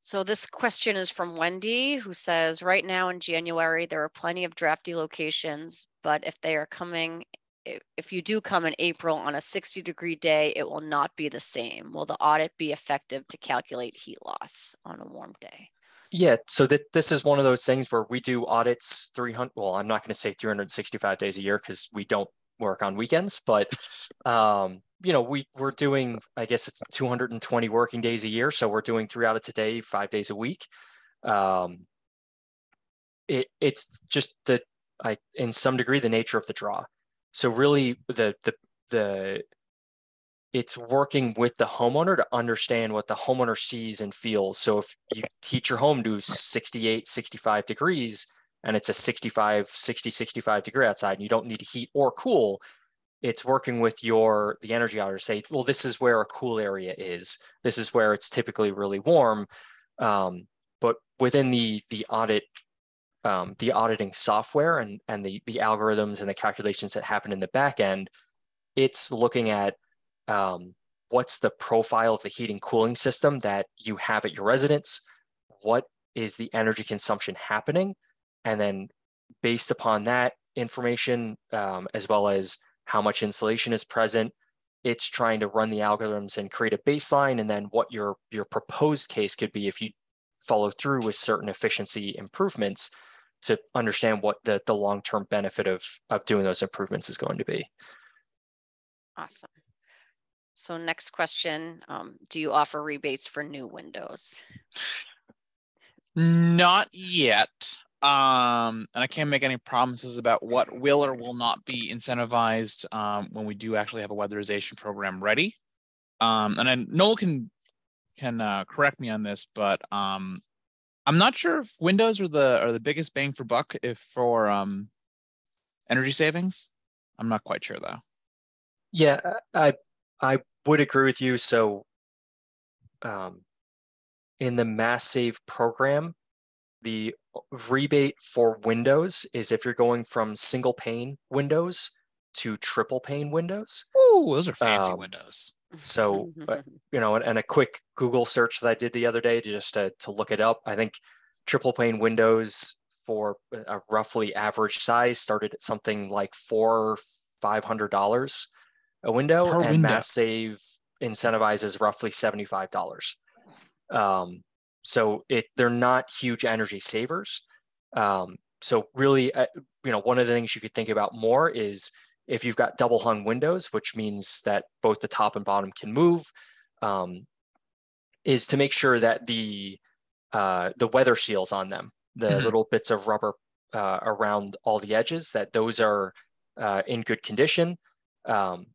So this question is from Wendy, who says, right now in January, there are plenty of drafty locations, but if you do come in April on a 60-degree day, it will not be the same. Will the audit be effective to calculate heat loss on a warm day? Yeah, so this is one of those things where we do audits 300, well, I'm not going to say 365 days a year because we don't work on weekends, but we're doing, I guess it's 220 working days a year. So we're doing 3 audits a day, 5 days a week. It's just in some degree, the nature of the draw. So really it's working with the homeowner to understand what the homeowner sees and feels. So if you heat your home to 68, 65 degrees, and it's a 65 degree outside, and you don't need to heat or cool, it's working with the energy auditor to say, well, this is where a cool area is. This is where it's typically really warm. But within the audit, the auditing software and the algorithms and the calculations that happen in the back end, it's looking at what's the profile of the heating cooling system that you have at your residence, what is the energy consumption happening, and then based upon that information, as well as how much insulation is present, it's trying to run the algorithms and create a baseline, and then what your proposed case could be if you follow through with certain efficiency improvements to understand what the long-term benefit of doing those improvements is going to be. Awesome. So next question, do you offer rebates for new windows? Not yet. And I can't make any promises about what will or will not be incentivized when we do actually have a weatherization program ready. And then Noel can correct me on this, but I'm not sure if windows are the biggest bang for buck for energy savings. I'm not quite sure though. Yeah, I would agree with you. So in the Mass Save program, the rebate for windows is if you're going from single pane windows to triple pane windows. Oh, those are fancy windows. So, and a quick Google search that I did the other day to look it up, I think triple pane windows for a roughly average size started at something like $400-500 a window, Per and window. Mass Save incentivizes roughly $75. So they're not huge energy savers. So really, one of the things you could think about more is if you've got double hung windows, which means that both the top and bottom can move, is to make sure that the weather seals on them the little bits of rubber around all the edges, that those are in good condition.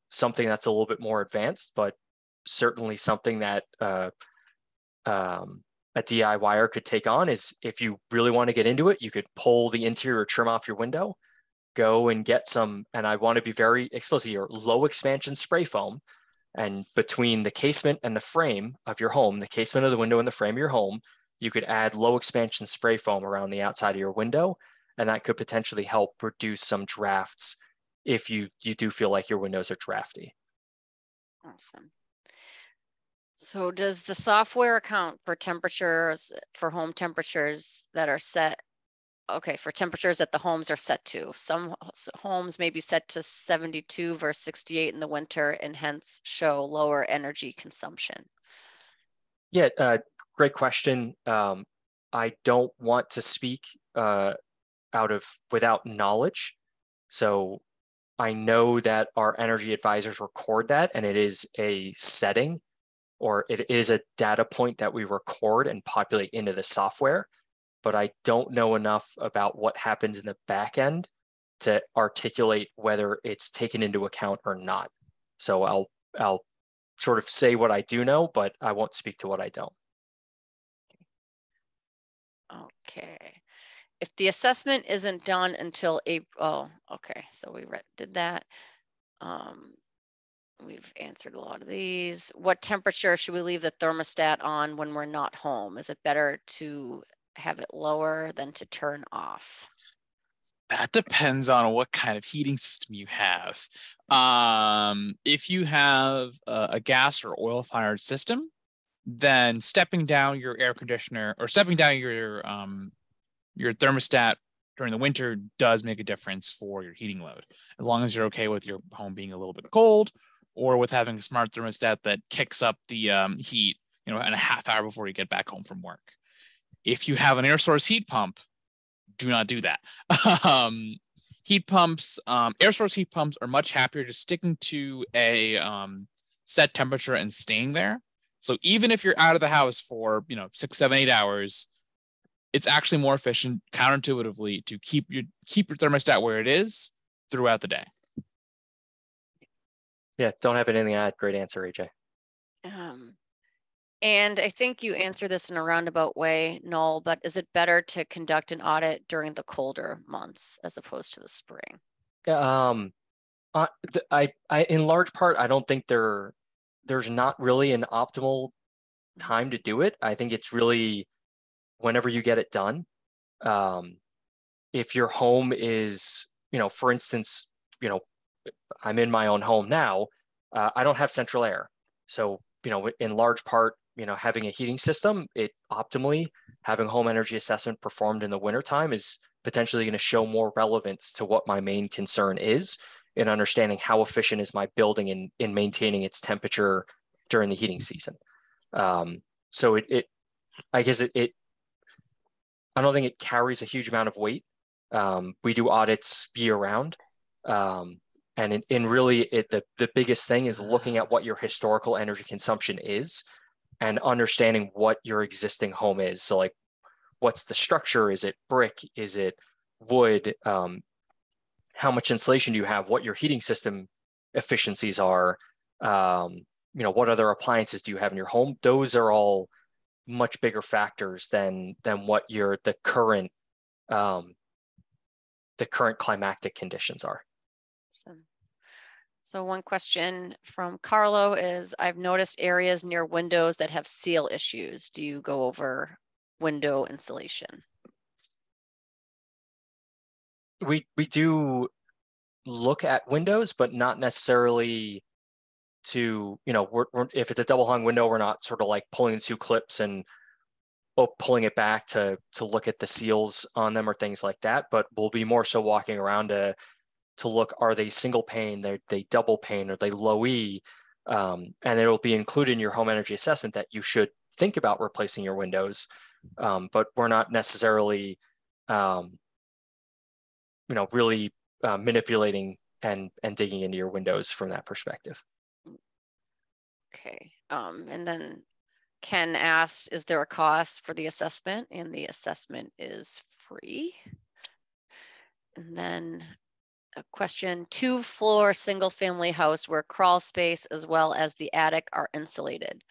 Something that's a little bit more advanced, but certainly something that a DIYer could take on is, if you really want to get into it, you could pull the interior trim off your window, go and get some, and I want to be very explicit here, low expansion spray foam. And between the casement and the frame of your home, the casement of the window and the frame of your home, you could add low expansion spray foam around the outside of your window. And that could potentially help reduce some drafts if you do feel like your windows are drafty. Awesome. So does the software account for temperatures, for home temperatures that are set? Okay, for temperatures that the homes are set to. Some homes may be set to 72 versus 68 in the winter, and hence show lower energy consumption. Yeah, great question. I don't want to speak without knowledge. So I know that our energy advisors record that, and it is a setting, or it is a data point that we record and populate into the software. But I don't know enough about what happens in the back end to articulate whether it's taken into account or not. So I'll sort of say what I do know, but I won't speak to what I don't. Okay. If the assessment isn't done until April, oh, okay, so we did that. We've answered a lot of these. What temperature should we leave the thermostat on when we're not home? Is it better to have it lower than to turn off? That depends on what kind of heating system you have. If you have a gas or oil fired system, then stepping down your air conditioner or stepping down your thermostat during the winter does make a difference for your heating load, as long as you're okay with your home being a little bit cold, or with having a smart thermostat that kicks up the heat, in a half hour before you get back home from work. If you have an air source heat pump, do not do that. Heat pumps, air source heat pumps are much happier just sticking to a set temperature and staying there. So even if you're out of the house for 6, 7, 8 hours, it's actually more efficient, counterintuitively, to keep your thermostat where it is throughout the day. Yeah, don't have anything to add. Great answer, AJ. And I think you answered this in a roundabout way, Noel, but is it better to conduct an audit during the colder months as opposed to the spring? In large part, I don't think there's not really an optimal time to do it. I think it's really whenever you get it done. If your home is, for instance, I'm in my own home now. I don't have central air. So, in large part, having a heating system, it optimally having home energy assessment performed in the wintertime is potentially going to show more relevance to what my main concern is in understanding how efficient is my building in maintaining its temperature during the heating season. So I guess I don't think it carries a huge amount of weight. We do audits year round. And in really, the biggest thing is looking at what your historical energy consumption is and understanding what your existing home is. So like, what's the structure? Is it brick? Is it wood? How much insulation do you have? What your heating system efficiencies are? What other appliances do you have in your home? Those are all much bigger factors than what the current climactic conditions are. Awesome. So one question from Carlo is, I've noticed areas near windows that have seal issues. Do you go over window insulation? We do look at windows, but not necessarily to, if it's a double hung window, we're not sort of like pulling the two clips and pulling it back to look at the seals on them or things like that. But we'll be more so walking around to look, are they single pane, are they double pane, are they low E? And it'll be included in your home energy assessment that you should think about replacing your windows. But we're not necessarily, really manipulating and digging into your windows from that perspective. Okay. And then Ken asked, is there a cost for the assessment? And the assessment is free. And then a question, 2-floor single-family house where crawl space as well as the attic are insulated.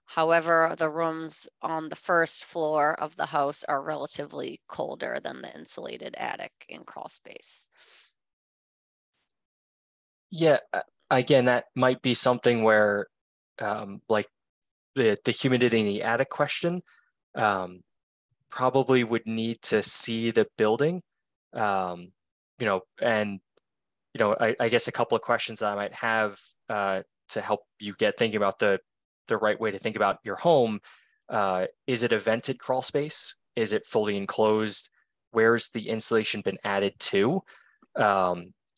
However, the rooms on the first floor of the house are relatively colder than the insulated attic and crawl space. Yeah, again, that might be something where, like the humidity in the attic question, probably would need to see the building, and I guess a couple of questions that I might have to help you get thinking about the right way to think about your home. Is it a vented crawl space? Is it fully enclosed? Where's the insulation been added to?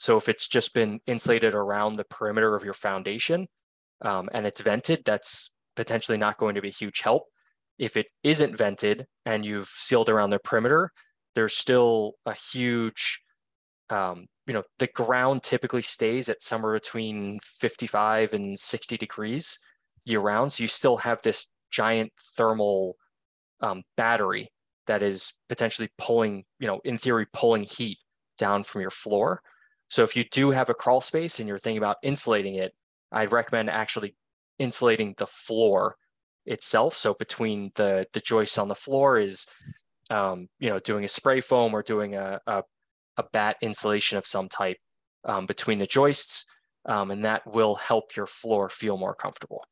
So if it's just been insulated around the perimeter of your foundation, and it's vented, that's potentially not going to be a huge help. If it isn't vented and you've sealed around the perimeter, there's still a huge, the ground typically stays at somewhere between 55 and 60 degrees year round. So you still have this giant thermal battery that is potentially pulling, in theory, pulling heat down from your floor. So if you do have a crawl space and you're thinking about insulating it, I'd recommend actually insulating the floor itself. So between the joists on the floor is, doing a spray foam or doing a batt insulation of some type between the joists, and that will help your floor feel more comfortable,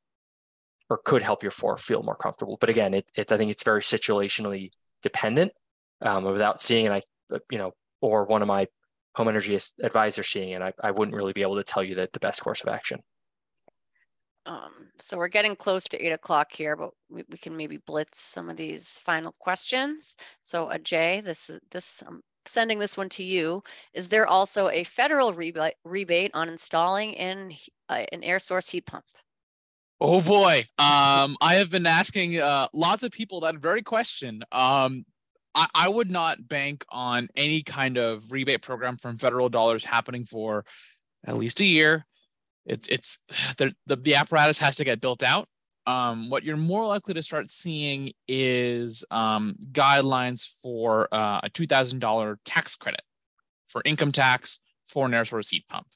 or could help your floor feel more comfortable. But again, I think it's very situationally dependent. Without seeing it, or one of my home energy advisors seeing it, I wouldn't really be able to tell you that the best course of action. So we're getting close to 8 o'clock here, but we can maybe blitz some of these final questions. So Ajay, I'm sending this one to you. Is there also a federal rebate on installing an air source heat pump? Oh boy. I have been asking lots of people that very question. I would not bank on any kind of rebate program from federal dollars happening for at least a year. It's the apparatus has to get built out. What you're more likely to start seeing is guidelines for a $2,000 tax credit for income tax for an air source heat pump.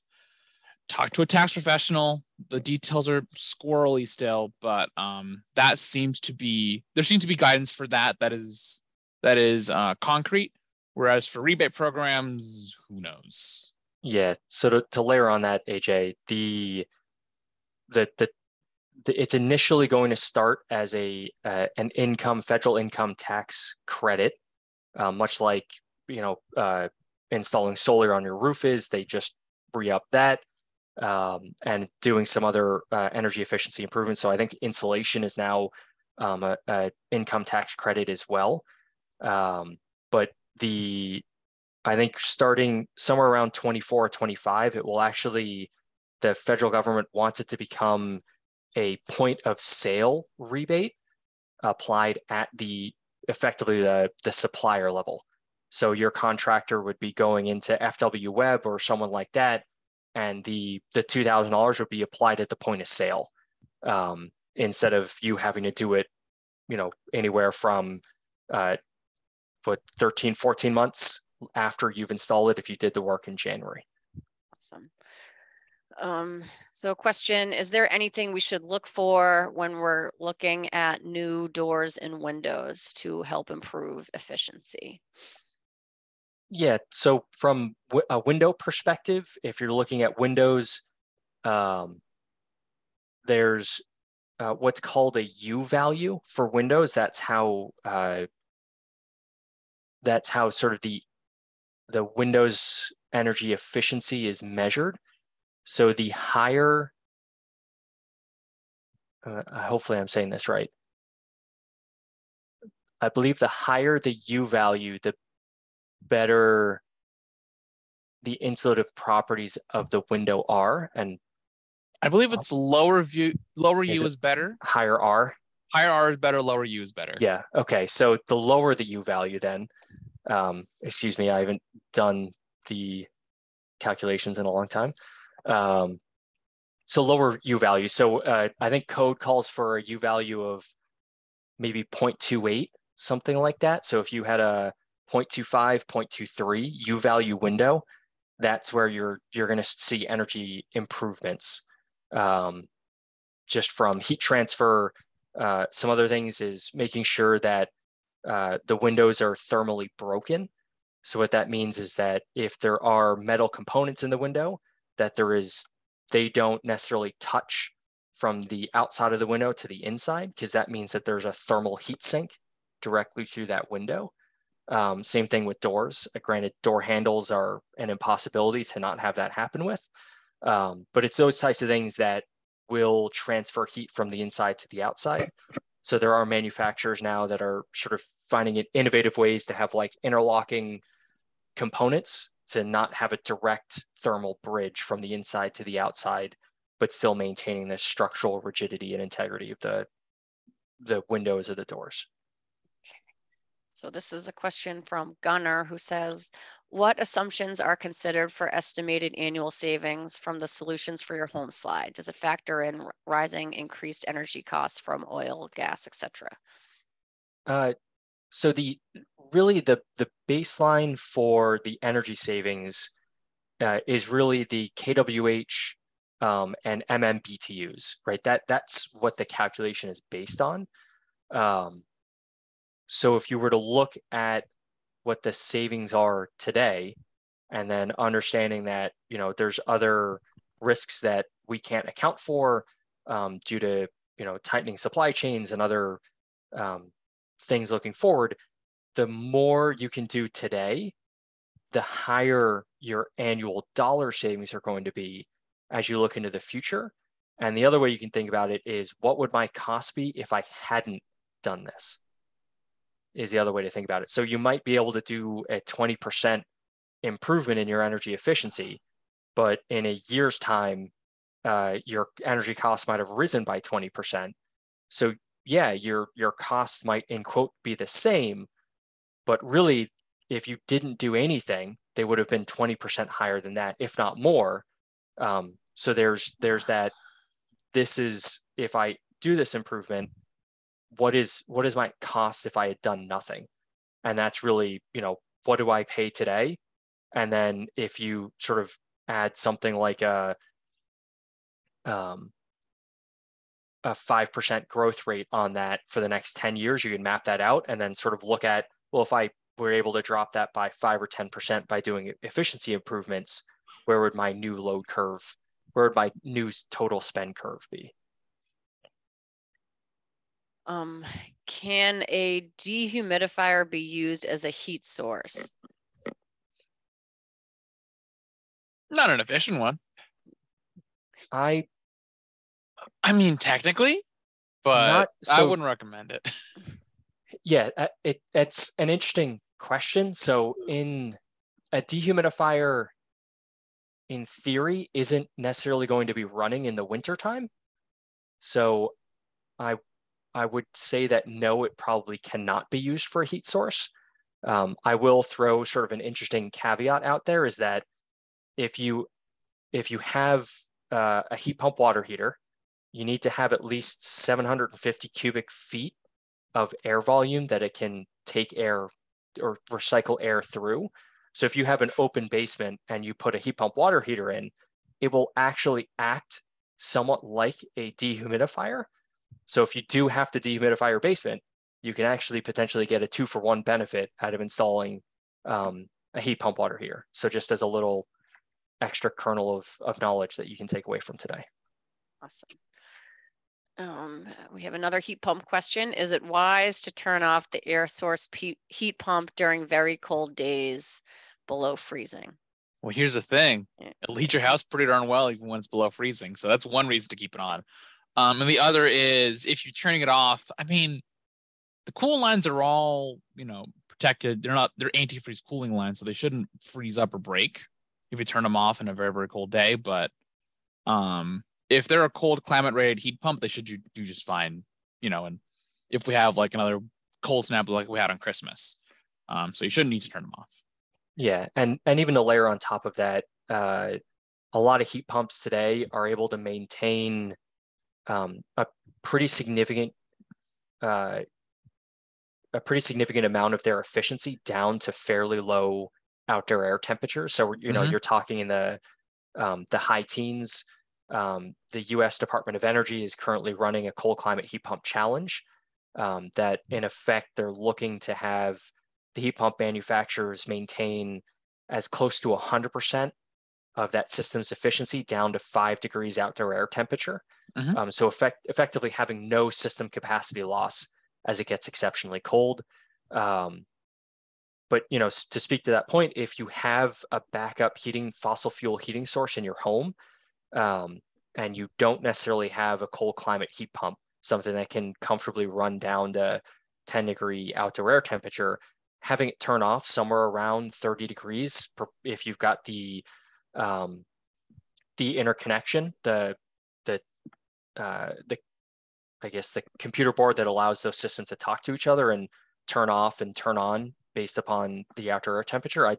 Talk to a tax professional. The details are squirrely still, but there seems to be guidance for that is concrete. Whereas for rebate programs, who knows? Yeah. So to layer on that, AJ, it's initially going to start as an federal income tax credit, much like installing solar on your roof is. They just re-up that, and doing some other energy efficiency improvements. So I think insulation is now a income tax credit as well. But I think starting somewhere around 24 or 25, it will actually, the federal government wants it to become a point of sale rebate applied at effectively the supplier level. So your contractor would be going into FW Web or someone like that, and the $2,000 would be applied at the point of sale, instead of you having to do it, anywhere from 13, 14 months after you've installed it if you did the work in January. Awesome. So question, is there anything we should look for when we're looking at new doors and windows to help improve efficiency? Yeah, so from a window perspective, if you're looking at windows, there's what's called a U value for windows. That's how sort of the Windows energy efficiency is measured. So the higher, hopefully I'm saying this right. I believe the higher the U value, the better the insulative properties of the window are. And I believe it's lower U is better. Higher R? Higher R is better, lower U is better. Yeah, okay. So the lower the U value then, excuse me, I haven't done the calculations in a long time. So lower U value. So I think code calls for a U value of maybe 0.28, something like that. So if you had a 0.25, 0.23 U value window, that's where you're going to see energy improvements, just from heat transfer. Some other things is making sure that the windows are thermally broken. So what that means is that if there are metal components in the window, that they don't necessarily touch from the outside of the window to the inside, because that means that there's a thermal heat sink directly through that window. Same thing with doors. Granted, door handles are an impossibility to not have that happen with. But it's those types of things that will transfer heat from the inside to the outside. So there are manufacturers now that are sort of finding innovative ways to have like interlocking components to not have a direct thermal bridge from the inside to the outside, but still maintaining the structural rigidity and integrity of the windows of the doors. So this is a question from Gunnar, who says, what assumptions are considered for estimated annual savings from the solutions for your home slide? Does it factor in rising increased energy costs from oil, gas, etc.? So the baseline for the energy savings is really the kWh and MMBTUs, right? That's what the calculation is based on. So if you were to look at what the savings are today, and then understanding that, you know, there's other risks that we can't account for due to, you know, tightening supply chains and other things looking forward, the more you can do today, the higher your annual dollar savings are going to be as you look into the future. And the other way you can think about it is, what would my cost be if I hadn't done this? Is the other way to think about it. So you might be able to do a 20% improvement in your energy efficiency, but in a year's time, your energy costs might have risen by 20%. So yeah, your costs might, in quote, be the same, but really, if you didn't do anything, they would have been 20% higher than that, if not more. So there's that. This is, if I do this improvement, what is my cost if I had done nothing? And that's really, you know, what do I pay today? And then if you sort of add something like a 5% growth rate on that for the next 10 years, you can map that out and then sort of look at, well, if I were able to drop that by 5 or 10% by doing efficiency improvements, where would my new load curve, where would my new total spend curve be? Can a dehumidifier be used as a heat source? Not an efficient one. I mean, technically, but I wouldn't recommend it. Yeah, it's an interesting question. So in a dehumidifier, in theory, isn't necessarily going to be running in the wintertime. So I would say that no, it probably cannot be used for a heat source. I will throw sort of an interesting caveat out there, is that if you have a heat pump water heater, you need to have at least 750 cubic feet of air volume that it can take air or recycle air through. So if you have an open basement and you put a heat pump water heater in, it will actually act somewhat like a dehumidifier. So if you do have to dehumidify your basement, you can actually potentially get a 2-for-1 benefit out of installing a heat pump water heater. So just as a little extra kernel of knowledge that you can take away from today. Awesome. We have another heat pump question. Is it wise to turn off the air source heat pump during very cold days below freezing? Well, here's the thing. It'll heat your house pretty darn well even when it's below freezing. So that's one reason to keep it on. And the other is, if you're turning it off, I mean, the cooling lines are all, you know, protected. They're antifreeze cooling lines, so they shouldn't freeze up or break if you turn them off in a very, very cold day. But if they're a cold climate rated heat pump, they should do just fine, you know. And if we have like another cold snap like we had on Christmas, so you shouldn't need to turn them off. Yeah, and even to layer on top of that, a lot of heat pumps today are able to maintain a pretty significant a pretty significant amount of their efficiency down to fairly low outdoor air temperatures. So, you know, you're talking in the high teens. The U.S. Department of Energy is currently running a cold climate heat pump challenge that, in effect, they're looking to have the heat pump manufacturers maintain as close to 100% of that system's efficiency down to 5 degrees outdoor air temperature. So effectively having no system capacity loss as it gets exceptionally cold. But, you know, to speak to that point, if you have a backup fossil fuel heating source in your home, and you don't necessarily have a cold climate heat pump, something that can comfortably run down to 10-degree outdoor air temperature, having it turn off somewhere around 30 degrees, if you've got the interconnection, I guess the computer board that allows those systems to talk to each other and turn off and turn on based upon the outdoor air temperature.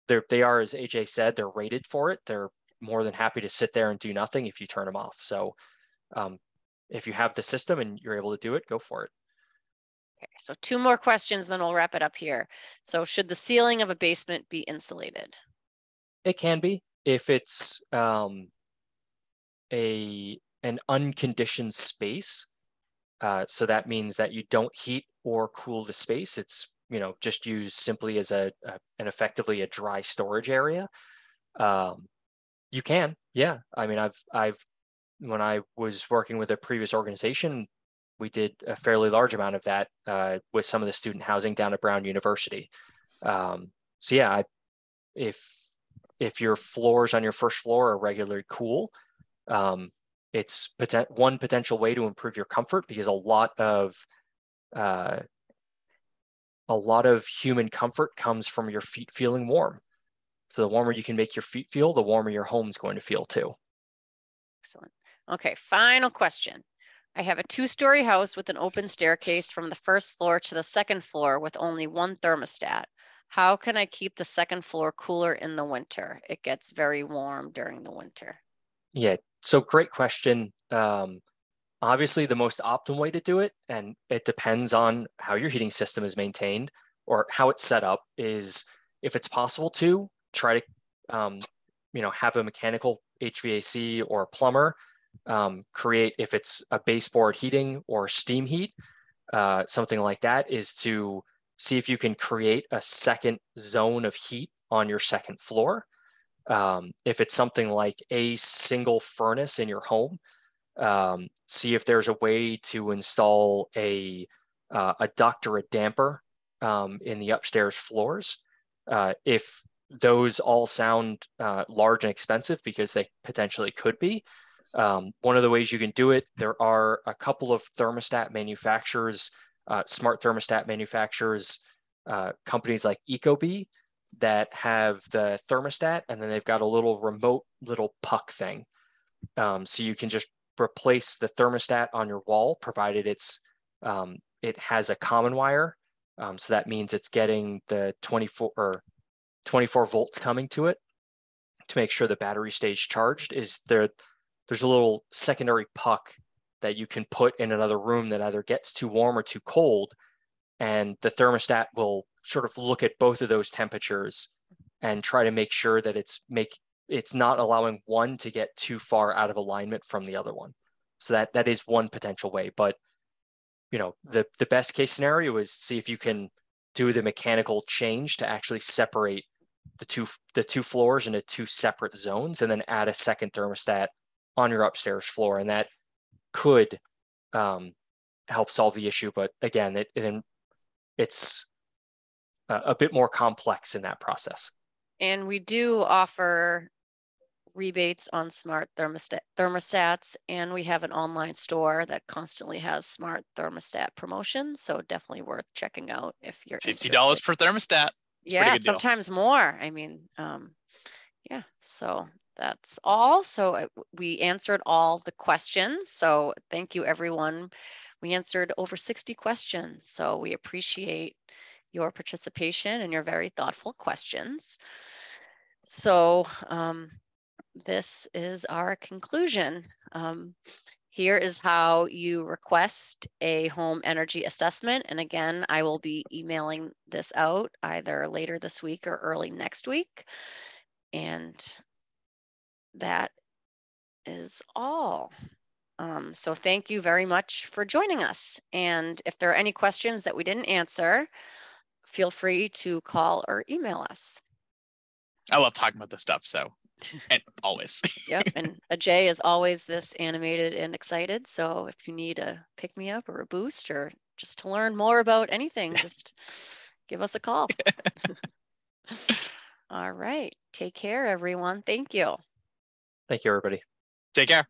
They are, as AJ said, they're rated for it. They're more than happy to sit there and do nothing if you turn them off. So if you have the system and you're able to do it, go for it. Okay, so 2 more questions, then we'll wrap it up here. So should the ceiling of a basement be insulated? It can be if it's an unconditioned space. So that means that you don't heat or cool the space. It's, you know, just used simply as an effectively a dry storage area. You can, yeah. I mean, I've when I was working with a previous organization, we did a fairly large amount of that with some of the student housing down at Brown University. So yeah, if your floors on your first floor are regularly cool, it's one potential way to improve your comfort, because a lot of human comfort comes from your feet feeling warm. So the warmer you can make your feet feel, the warmer your home's going to feel too. Excellent. Okay, final question. I have a 2-story house with an open staircase from the first floor to the second floor with only one thermostat. How can I keep the second floor cooler in the winter? It gets very warm during the winter. Yeah, so great question. Obviously, the most optimal way to do it, and it depends on how your heating system is maintained or how it's set up, is if it's possible to try to, have a mechanical HVAC or a plumber create, if it's a baseboard heating or steam heat, something like that, is to see if you can create a second zone of heat on your second floor. If it's something like a single furnace in your home, see if there's a way to install a duct or a damper in the upstairs floors. If those all sound large and expensive, because they potentially could be, one of the ways you can do it, there are a couple of thermostat manufacturers, smart thermostat manufacturers, companies like Ecobee, that have the thermostat, and then they've got a little remote little puck thing. So you can just replace the thermostat on your wall, provided it has a common wire. So that means it's getting the 24 volts coming to it to make sure the battery stays charged. There's a little secondary puck that you can put in another room that either gets too warm or too cold, and the thermostat will sort of look at both of those temperatures and try to make sure that it's not allowing one to get too far out of alignment from the other one. So that is one potential way. But, you know, the best case scenario is see if you can do the mechanical change to actually separate the two floors into 2 separate zones, and then add a second thermostat on your upstairs floor, and that could help solve the issue. But again, it's a bit more complex in that process. And we do offer rebates on smart thermostats, and we have an online store that constantly has smart thermostat promotions. So definitely worth checking out if you're $50 interested. per thermostat. Yeah, sometimes more. I mean, yeah, so that's all. So we answered all the questions. So thank you, everyone. We answered over 60 questions. So we appreciate your participation and your very thoughtful questions. So this is our conclusion. Here is how you request a home energy assessment. And again, I will be emailing this out either later this week or early next week. And that is all. So thank you very much for joining us. And if there are any questions that we didn't answer, feel free to call or email us. I love talking about this stuff, so and always. Yep, and Ajay is always this animated and excited. So if you need a pick me up or a boost or just to learn more about anything, just give us a call. All right, take care, everyone. Thank you. Thank you, everybody. Take care.